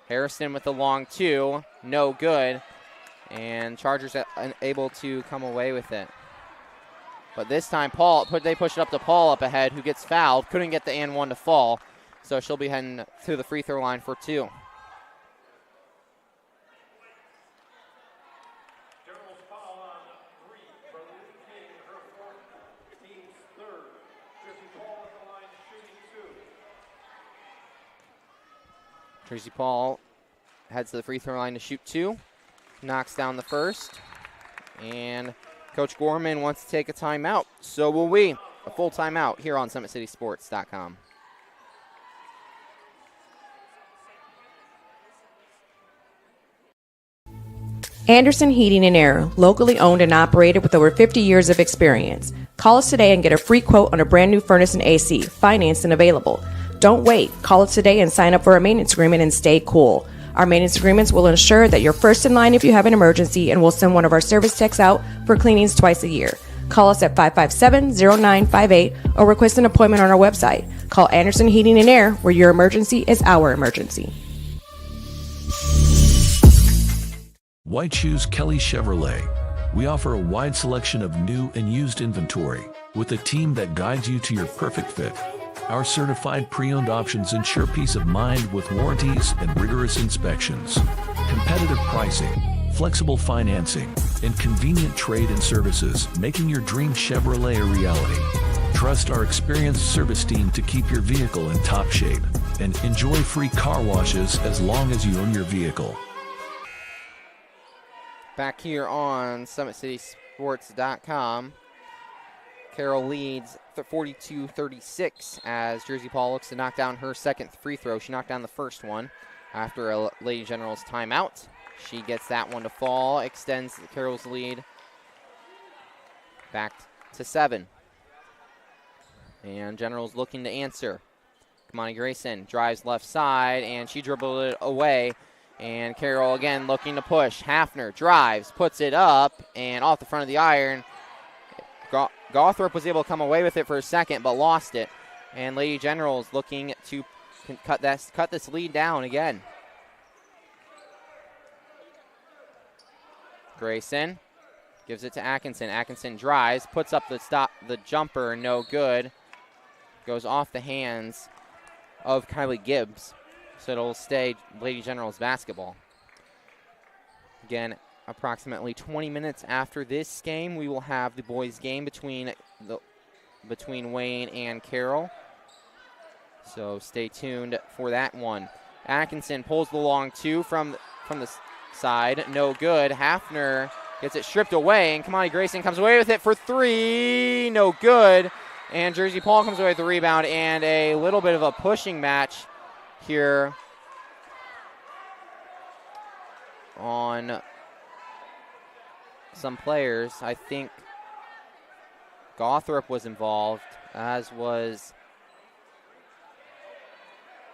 Harrison with the long 2, no good. And Chargers able to come away with it. But this time, they push it up to Paul up ahead, who gets fouled. Couldn't get the and 1 to fall. So she'll be heading to the free throw line for 2. Jersey Paul heads to the free throw line to shoot 2. Knocks down the first. And Coach Gorman wants to take a timeout. So will we. A full timeout here on SummitCitySports.com. Anderson Heating and Air, locally owned and operated with over 50 years of experience. Call us today and get a free quote on a brand new furnace and AC, financed and available. Don't wait. Call us today and sign up for a maintenance agreement and stay cool. Our maintenance agreements will ensure that you're first in line if you have an emergency, and we'll send one of our service techs out for cleanings twice a year. Call us at 557-0958 or request an appointment on our website. Call Anderson Heating and Air, where your emergency is our emergency. Why choose Kelly Chevrolet? We offer a wide selection of new and used inventory with a team that guides you to your perfect fit. Our certified pre-owned options ensure peace of mind with warranties and rigorous inspections. Competitive pricing, flexible financing, and convenient trade and services, making your dream Chevrolet a reality. Trust our experienced service team to keep your vehicle in top shape and enjoy free car washes as long as you own your vehicle. Back here on SummitCitySports.com. Carroll leads 42-36 as Jersey Paul looks to knock down her second free throw. She knocked down the first one after a Lady Generals timeout. She gets that one to fall, extends Carroll's lead back to 7. And Generals looking to answer. Kamani Grayson drives left side, and she dribbled it away. And Carroll again looking to push. Hafner drives, puts it up, and off the front of the iron. Gawthorpe was able to come away with it for a second, but lost it. And Lady Generals looking to cut this lead down again. Grayson gives it to Atkinson. Atkinson drives, puts up the jumper, no good. Goes off the hands of Kylie Gibbs. So it'll stay Lady Generals basketball. Again, approximately 20 minutes after this game, we will have the boys' game between Wayne and Carroll. So stay tuned for that one. Atkinson pulls the long two from the side. No good. Hafner gets it stripped away, and Kamani Grayson comes away with it for three. No good. And Jersey Paul comes away with the rebound, and a little bit of a pushing match here on some players. I think Gothrop was involved, as was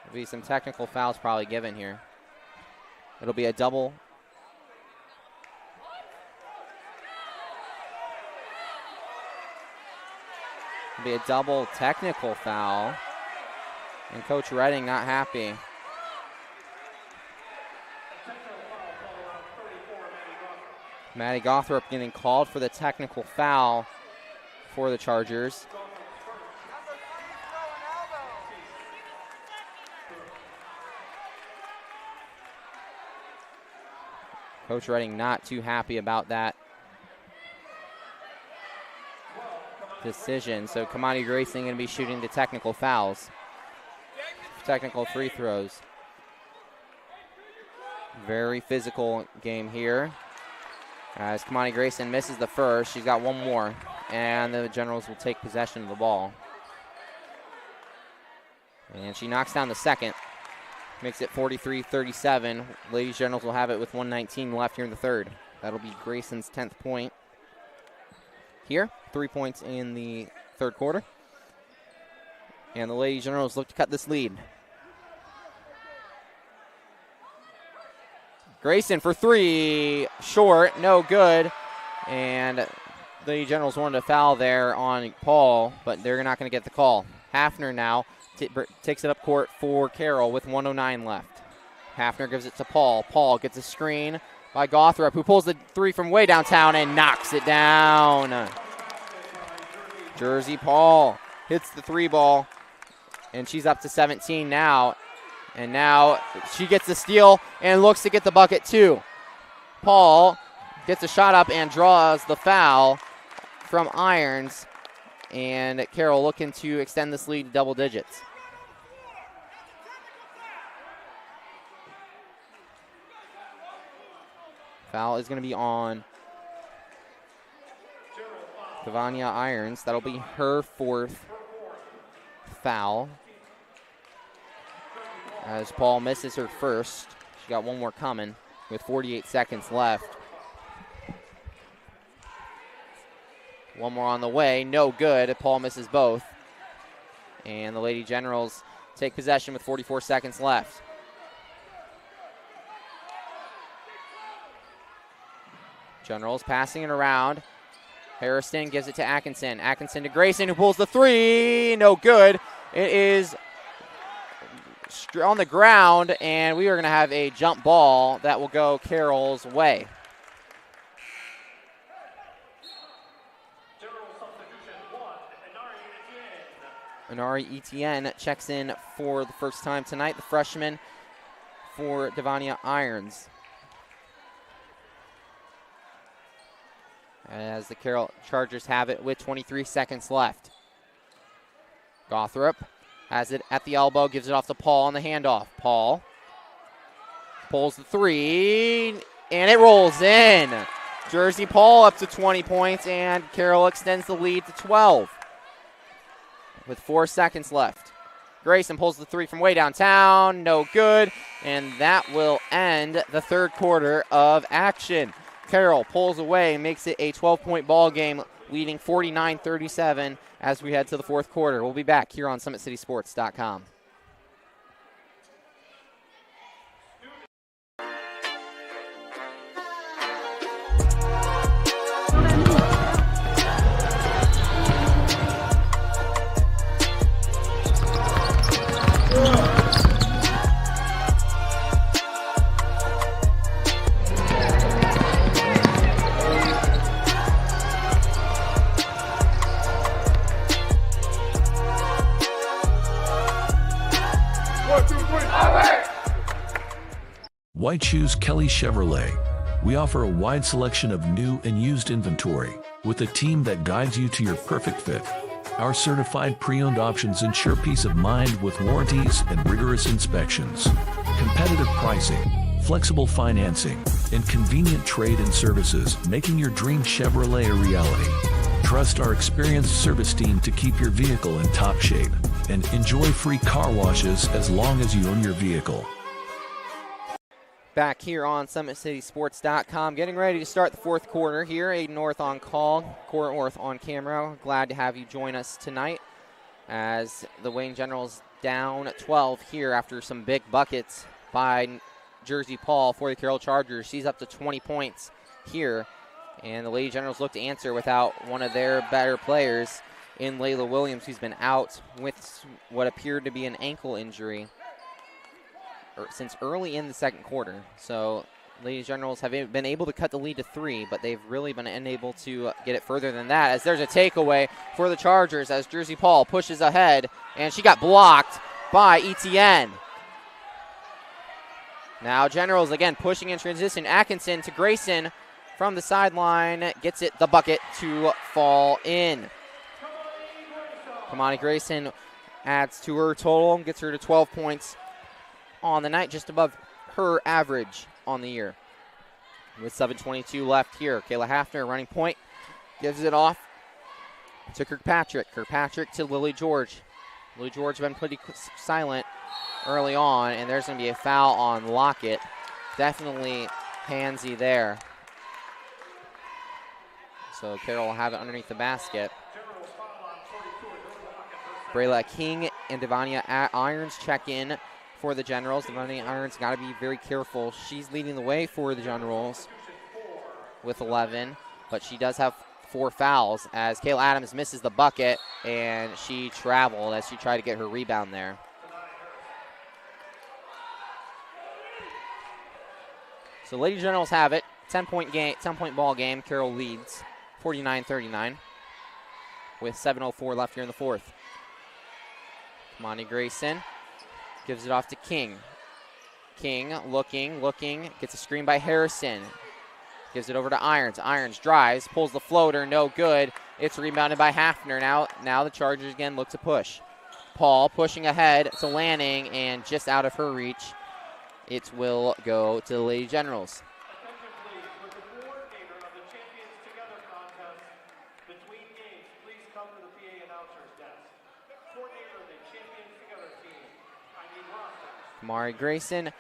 there'll be some technical fouls probably given here. It'll be a double. It'll be a double technical foul, and Coach Redding not happy. Maddie Gothrop getting called for the technical foul for the Chargers. Coach Redding not too happy about that decision. So Kamani Grayson going to be shooting the technical fouls. Technical free throws. Very physical game here. As Kamani Grayson misses the first, she's got one more, and the Generals will take possession of the ball. And she knocks down the second, makes it 43-37. Ladies Generals will have it with 1:19 left here in the third. That'll be Grayson's 10th point here. 3 points in the third quarter. And the Ladies Generals look to cut this lead. Grayson for three, short, no good. And the Generals wanted a foul there on Paul, but they're not going to get the call. Hafner now takes it up court for Carroll with 1:09 left. Hafner gives it to Paul. Paul gets a screen by Gothrop, who pulls the three from way downtown and knocks it down. Jersey Paul hits the three ball, and she's up to 17 now. And now she gets the steal and looks to get the bucket too. Paul gets a shot up and draws the foul from Irons. And Carroll looking to extend this lead to double digits. Foul is going to be on Devania Irons. That'll be her fourth foul. As Paul misses her first. She got one more coming with 48 seconds left. One more on the way, no good. Paul misses both. And the Lady Generals take possession with 44 seconds left. Generals passing it around. Harrison gives it to Atkinson. Atkinson to Grayson, who pulls the three, no good. It is on the ground, and we are going to have a jump ball that will go Carroll's way. Inari Etienne checks in for the first time tonight, the freshman for Devania Irons. As the Carroll Chargers have it with 23 seconds left. Gothrop has it at the elbow, gives it off to Paul on the handoff. Paul pulls the three, and it rolls in. Jersey Paul up to 20 points, and Carroll extends the lead to 12 with 4 seconds left. Grayson pulls the three from way downtown, no good, and that will end the third quarter of action. Carroll pulls away and makes it a 12-point ball game, leading 49-37 as we head to the fourth quarter. We'll be back here on SummitCitySports.com. Why choose Kelly Chevrolet? We offer a wide selection of new and used inventory with a team that guides you to your perfect fit. Our certified pre-owned options ensure peace of mind with warranties and rigorous inspections. Competitive pricing, flexible financing, and convenient trade and services, making your dream Chevrolet a reality. Trust our experienced service team to keep your vehicle in top shape, and enjoy free car washes as long as you own your vehicle. Back here on SummitCitySports.com, getting ready to start the fourth quarter here. Aiden North on call, Court North on camera. Glad to have you join us tonight as the Wayne Generals down 12 here after some big buckets by Jersey Paul for the Carroll Chargers. She's up to 20 points here, and the Lady Generals look to answer without one of their better players in Layla Williams, who's been out with what appeared to be an ankle injury since early in the second quarter. So Lady Generals have been able to cut the lead to 3, but they've really been unable to get it further than that, as there's a takeaway for the Chargers as Jersey Paul pushes ahead, and she got blocked by Etienne. Now Generals again pushing in transition. Atkinson to Grayson from the sideline, gets the bucket to fall in. Kamani Grayson adds to her total, gets her to 12 points on the night, just above her average on the year. With 7:22 left here, Kayla Hafner running point, gives it off to Kirkpatrick. Kirkpatrick to Lily George. Lily George been pretty silent early on, and there's going to be a foul on Lockett. Definitely handsy there. So Carroll will have it underneath the basket. Brayla King and Devania Irons check in for the Generals. Devania Irons got to be very careful. She's leading the way for the Generals with 11, but she does have 4 fouls as Kayla Adams misses the bucket, and she traveled as she tried to get her rebound there. So Lady Generals have it. 10-point ball game. Carroll leads 49-39 with 7:04 left here in the fourth. Monty Grayson gives it off to King. King looking, gets a screen by Harrison. Gives it over to Irons. Irons drives, pulls the floater, no good. It's rebounded by Hafner. Now the Chargers again look to push. Paul pushing ahead to Lanning, and just out of her reach. It will go to the Lady Generals. Kamari Grayson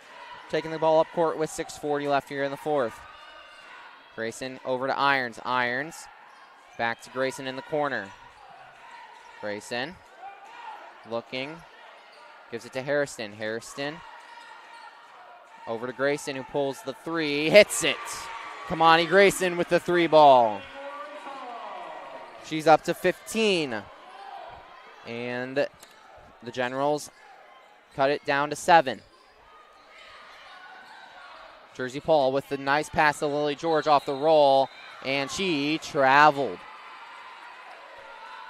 taking the ball up court with 6:40 left here in the fourth. Grayson over to Irons. Irons back to Grayson in the corner. Grayson looking, gives it to Harrison. Harrison over to Grayson, who pulls the 3, hits it. Kamani Grayson with the 3 ball. She's up to 15. And the Generals cut it down to 7. Jersey Paul with the nice pass to Lily George off the roll, and she traveled.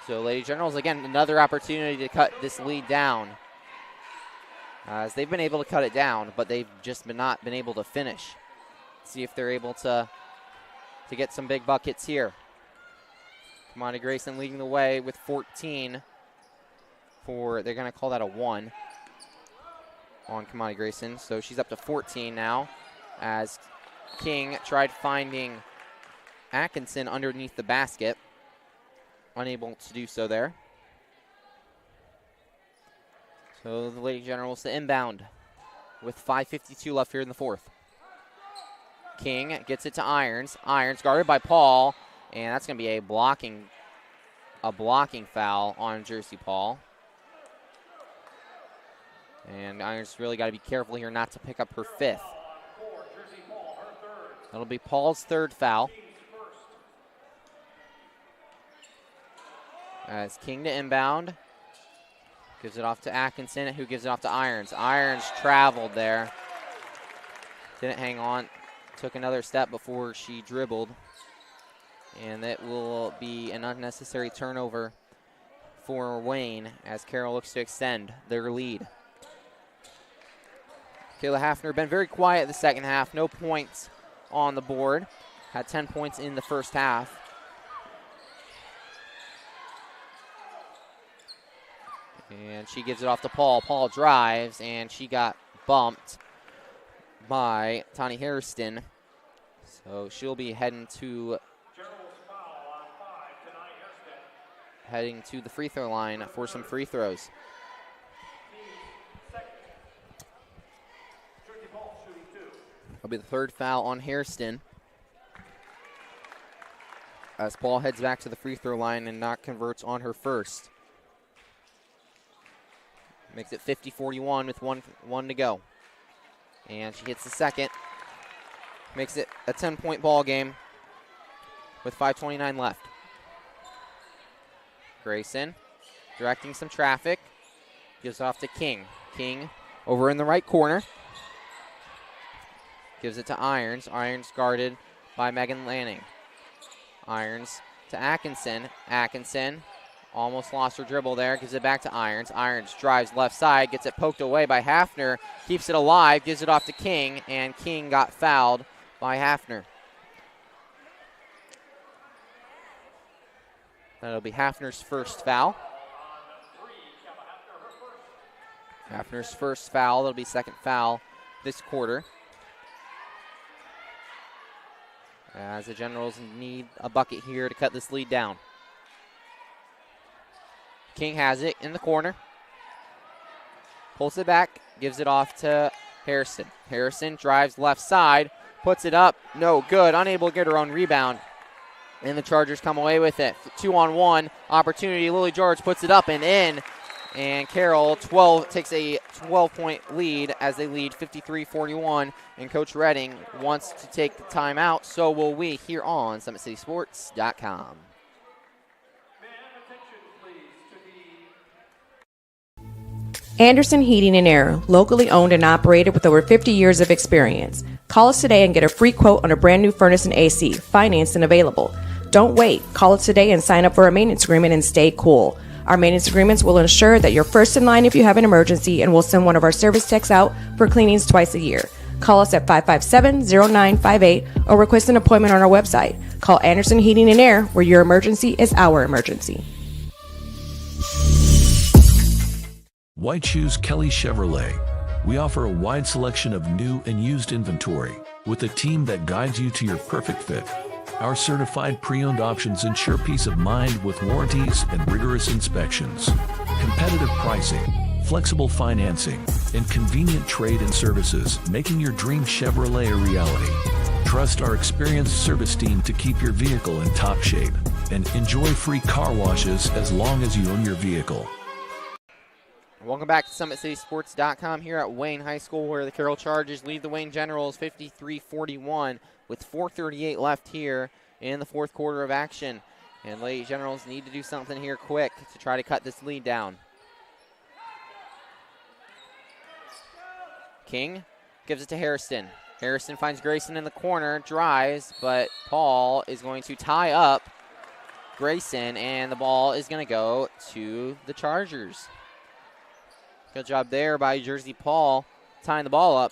So Lady Generals, again, another opportunity to cut this lead down. As they've been able to cut it down, but they've just not been able to finish. See if they're able to get some big buckets here. Kamani Grayson leading the way with 14 they're going to call that a 1 on Kamani Grayson. So she's up to 14 now as King tried finding Atkinson underneath the basket. Unable to do so there. So the Lady Generals to inbound with 5:52 left here in the fourth. King gets it to Irons. Irons guarded by Paul, and that's going to be a blocking foul on Jersey Paul. And Irons really got to be careful here not to pick up her 5th. That'll be Paul's 3rd foul. As King to inbound. Gives it off to Atkinson, who gives it off to Irons. Irons traveled there. Didn't hang on. Took another step before she dribbled. And that will be an unnecessary turnover for Wayne as Carroll looks to extend their lead. Kayla Hafner been very quiet the second half. No points on the board. Had 10 points in the first half. And she gives it off to Paul. Paul drives, and she got bumped by Tani Hairston. So she'll be heading to the free throw line for some free throws. That'll be the third foul on Hairston, as Paul heads back to the free throw line and not converts on her first. Makes it 50-41 with one to go. And she hits the second. Makes it a 10-point ball game with 5:29 left. Grayson directing some traffic. Gives off to King. King over in the right corner. Gives it to Irons. Irons guarded by Megan Lanning. Irons to Atkinson. Atkinson almost lost her dribble there. Gives it back to Irons. Irons drives left side. Gets it poked away by Hafner. Keeps it alive. Gives it off to King. And King got fouled by Hafner. That'll be Hafner's first foul. Hafner's first foul. That'll be second foul this quarter, as the Generals need a bucket here to cut this lead down. King has it in the corner. Pulls it back, gives it off to Harrison. Harrison drives left side, puts it up, no good, unable to get her own rebound. And the Chargers come away with it. 2-on-1 opportunity. Lily George puts it up and in. And Carroll takes a 12-point lead as they lead 53-41. And Coach Redding wants to take the timeout. So will we here on SummitCitySports.com. Anderson Heating and Air, locally owned and operated with over 50 years of experience. Call us today and get a free quote on a brand new furnace and AC, financed and available. Don't wait. Call us today and sign up for a maintenance agreement and stay cool. Our maintenance agreements will ensure that you're first in line if you have an emergency, and we'll send one of our service techs out for cleanings twice a year. Call us at 557-0958 or request an appointment on our website. Call Anderson Heating and Air, where your emergency is our emergency. White Shoes Kelly Chevrolet. We offer a wide selection of new and used inventory with a team that guides you to your perfect fit. Our certified pre-owned options ensure peace of mind with warranties and rigorous inspections. Competitive pricing, flexible financing, and convenient trade and services, making your dream Chevrolet a reality. Trust our experienced service team to keep your vehicle in top shape, and enjoy free car washes as long as you own your vehicle. Welcome back to SummitCitySports.com here at Wayne High School, where the Carroll Chargers lead the Wayne Generals 53-41 with 4:38 left here in the fourth quarter of action. And Lady Generals need to do something here quick to try to cut this lead down. King gives it to Harrison. Harrison finds Grayson in the corner, drives, but Paul is going to tie up Grayson, and the ball is going to go to the Chargers. Good job there by Jersey Paul tying the ball up.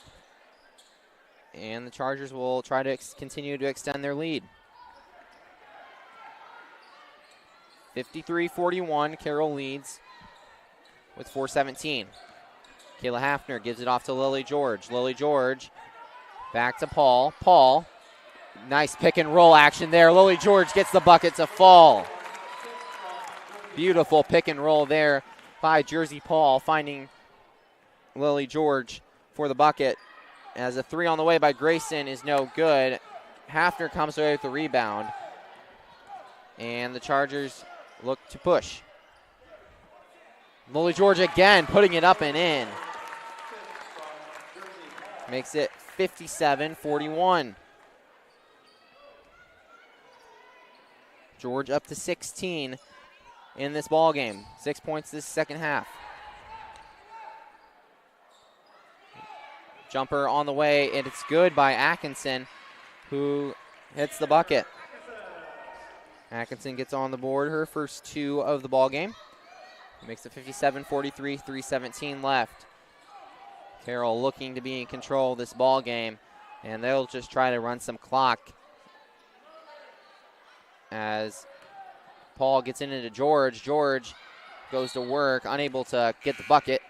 And the Chargers will try to continue to extend their lead. 53-41, Carroll leads with 4:17. Kayla Hafner gives it off to Lily George. Lily George back to Paul. Paul, nice pick and roll action there. Lily George gets the bucket to fall. Beautiful pick and roll there by Jersey Paul, finding Lily George for the bucket, as a three on the way by Grayson is no good. Hafner comes away with the rebound, and the Chargers look to push. Lily George again putting it up and in. Makes it 57-41. George up to 16 in this ball game. 6 points this second half. Jumper on the way, and it's good by Atkinson, who hits the bucket. Atkinson gets on the board, her first two of the ball game. Makes it 57-43, 3:17 left. Carroll looking to be in control of this ball game And they'll just try to run some clock as Paul gets into George. George goes to work, unable to get the bucket,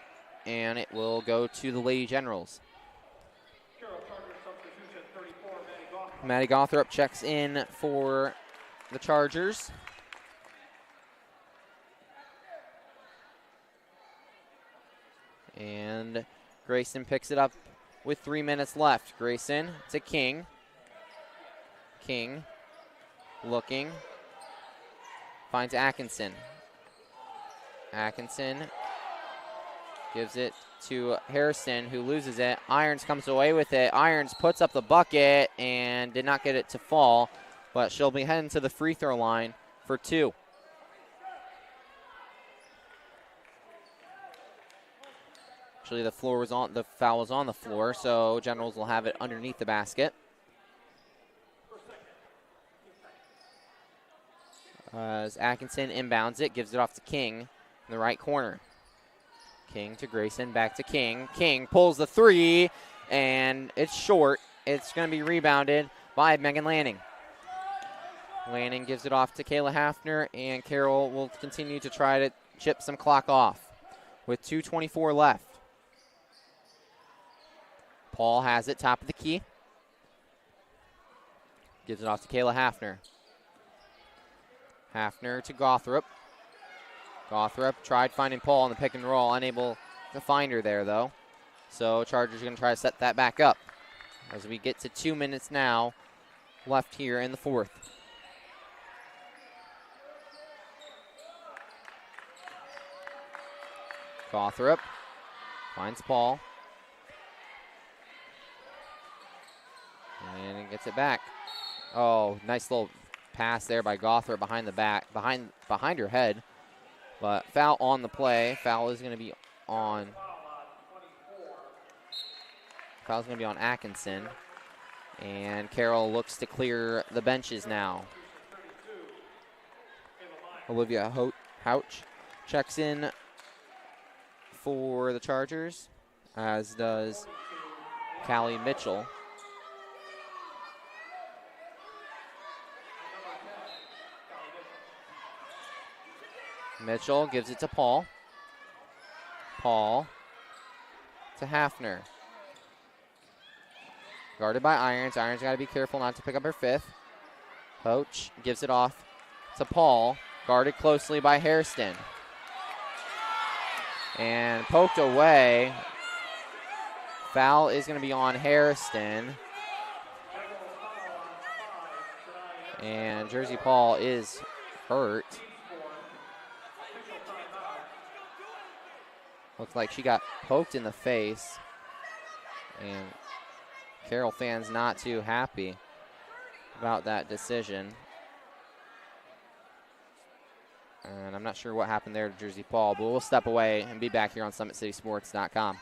and it will go to the Lady Generals. Maddie Gothrop checks in for the Chargers. And Grayson picks it up with 3 minutes left. Grayson to King. King looking. Finds Atkinson. Atkinson gives it to Harrison, who loses it. Irons comes away with it. Irons puts up the bucket and did not get it to fall, but she'll be heading to the free throw line for 2. Actually, the foul was on the floor, so Generals will have it underneath the basket. As Atkinson inbounds it, gives it off to King in the right corner. King to Grayson, back to King. King pulls the three, and it's short. It's going to be rebounded by Megan Lanning. Lanning gives it off to Kayla Hafner, and Carroll will continue to try to chip some clock off with 2:24 left. Paul has it, top of the key. Gives it off to Kayla Hafner. Hafner to Gothrop. Gothrop tried finding Paul on the pick and roll, unable to find her there though. So Chargers are going to try to set that back up as we get to 2 minutes now left here in the fourth. Gothrop finds Paul. And he gets it back. Oh, nice little pass there by Gothrop behind the back, behind her head. But foul on the play. Foul is going to be on Atkinson. And Carroll looks to clear the benches now. Olivia Houch checks in for the Chargers, as does Callie Mitchell. Mitchell gives it to Paul. Paul to Hafner. Guarded by Irons. Irons got to be careful not to pick up her fifth. Hoach gives it off to Paul. Guarded closely by Hairston. And poked away. Foul is going to be on Hairston. And Jersey Paul is hurt. Looks like she got poked in the face. And Carroll fans not too happy about that decision. And I'm not sure what happened there to Jersey Paul, but we'll step away and be back here on SummitCitySports.com.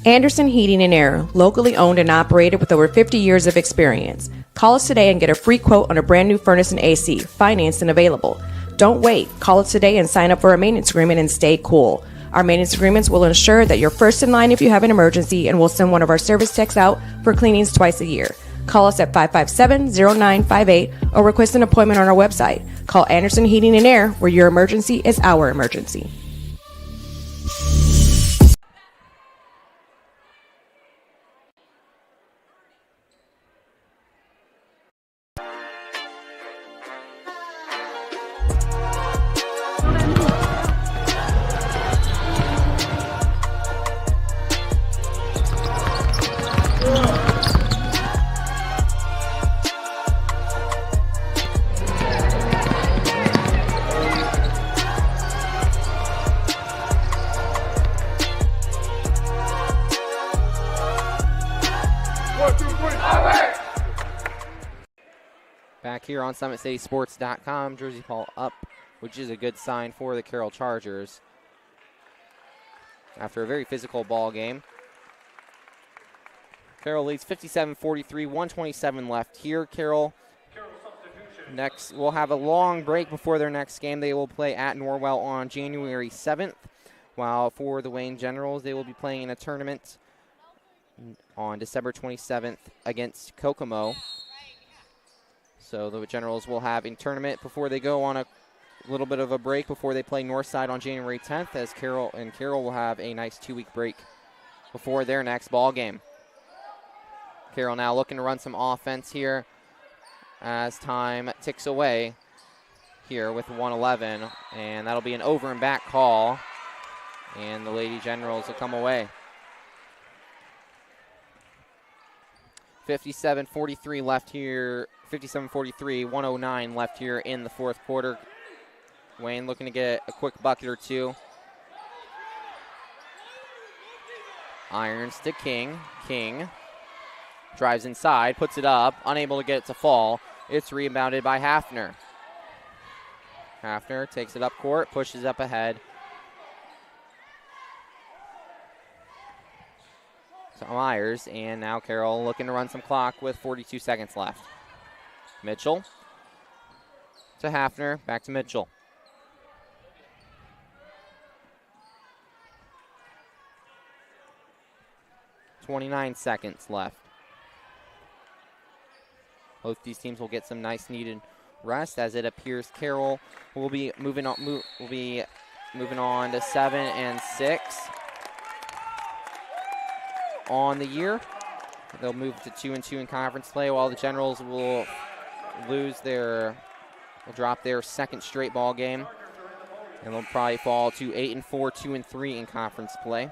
Anderson Heating and Air, locally owned and operated with over 50 years of experience. Call us today and get a free quote on a brand new furnace and AC, financed and available. Don't wait. Call us today and sign up for a maintenance agreement and stay cool. Our maintenance agreements will ensure that you're first in line if you have an emergency, and we'll send one of our service techs out for cleanings twice a year. Call us at 557-0958 or request an appointment on our website. Call Anderson Heating and Air, where your emergency is our emergency. Back here on SummitCitySports.com, Jersey Paul up, which is a good sign for the Carroll Chargers. after a very physical ball game. Carroll leads 57-43, 127 left here. Carroll next will have a long break before their next game. They will play at Norwell on January 7th, while for the Wayne Generals, they will be playing in a tournament on December 27th against Kokomo. So the Generals will have a tournament before they go on a little bit of a break before they play Northside on January 10th, as Carroll will have a nice 2-week break before their next ball game. Carroll now looking to run some offense here as time ticks away here with 1:11, and that'll be an over and back call, and the Lady Generals will come away. 57-43 left here, 57-43, 1:09 left here in the fourth quarter. Wayne looking to get a quick bucket or two. Irons to King. King drives inside, puts it up, unable to get it to fall. It's rebounded by Hafner. Hafner takes it up court, pushes up ahead. To Myers, and now Carroll looking to run some clock with 42 seconds left. Mitchell to Hafner, back to Mitchell. .29 seconds left. Both these teams will get some nice needed rest, as it appears Carroll will be moving on to 7-6 on the year. They'll move to 2-2 in conference play, while the Generals will drop their second straight ball game, and they'll probably fall to 8-4, 2-3 in conference play.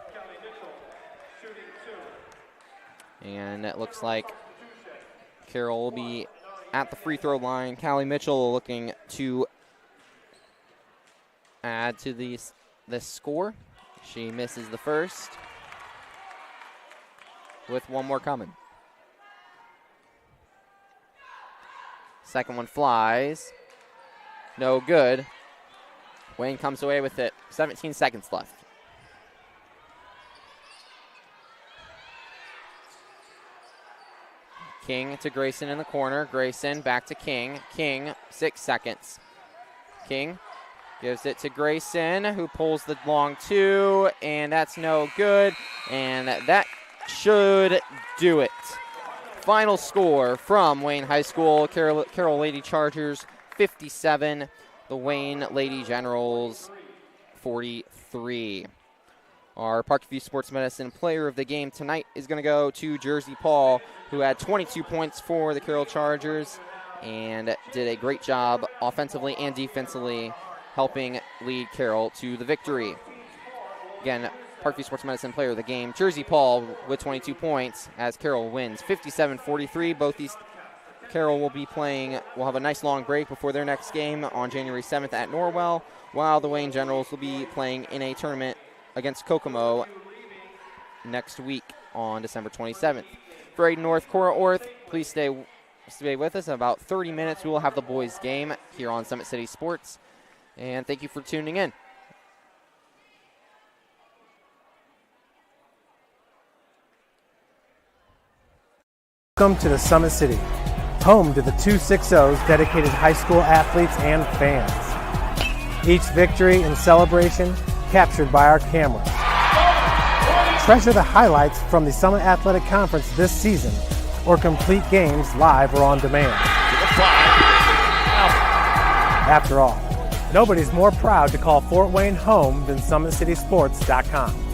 And it looks like Carroll will be at the free throw line. Callie Mitchell looking to add to this score. She misses the first, with one more coming. Second one flies. No good. Wayne comes away with it. 17 seconds left. King to Grayson in the corner. Grayson back to King. King, 6 seconds. King gives it to Grayson, who pulls the long two, and that's no good. And that should do it. Final score from Wayne High School: Carroll Lady Chargers 57, the Wayne Lady Generals 43. Our Parkview Sports Medicine player of the game tonight is going to go to Jersey Paul, who had 22 points for the Carroll Chargers and did a great job offensively and defensively, helping lead Carroll to the victory. Again, Parkview Sports Medicine player of the game, Jersey Paul with 22 points, as Carroll wins 57-43. Both these Carroll will have a nice long break before their next game on January 7th at Norwell, while the Wayne Generals will be playing in a tournament against Kokomo next week on December 27th. For Aiden North, Cora Orth, please stay with us. In about 30 minutes, we will have the boys' game here on Summit City Sports. And thank you for tuning in. Welcome to the Summit City, home to the 260's dedicated high school athletes and fans. Each victory and celebration captured by our cameras. Treasure the highlights from the Summit Athletic Conference this season, or complete games live or on demand. After all, nobody's more proud to call Fort Wayne home than SummitCitySports.com.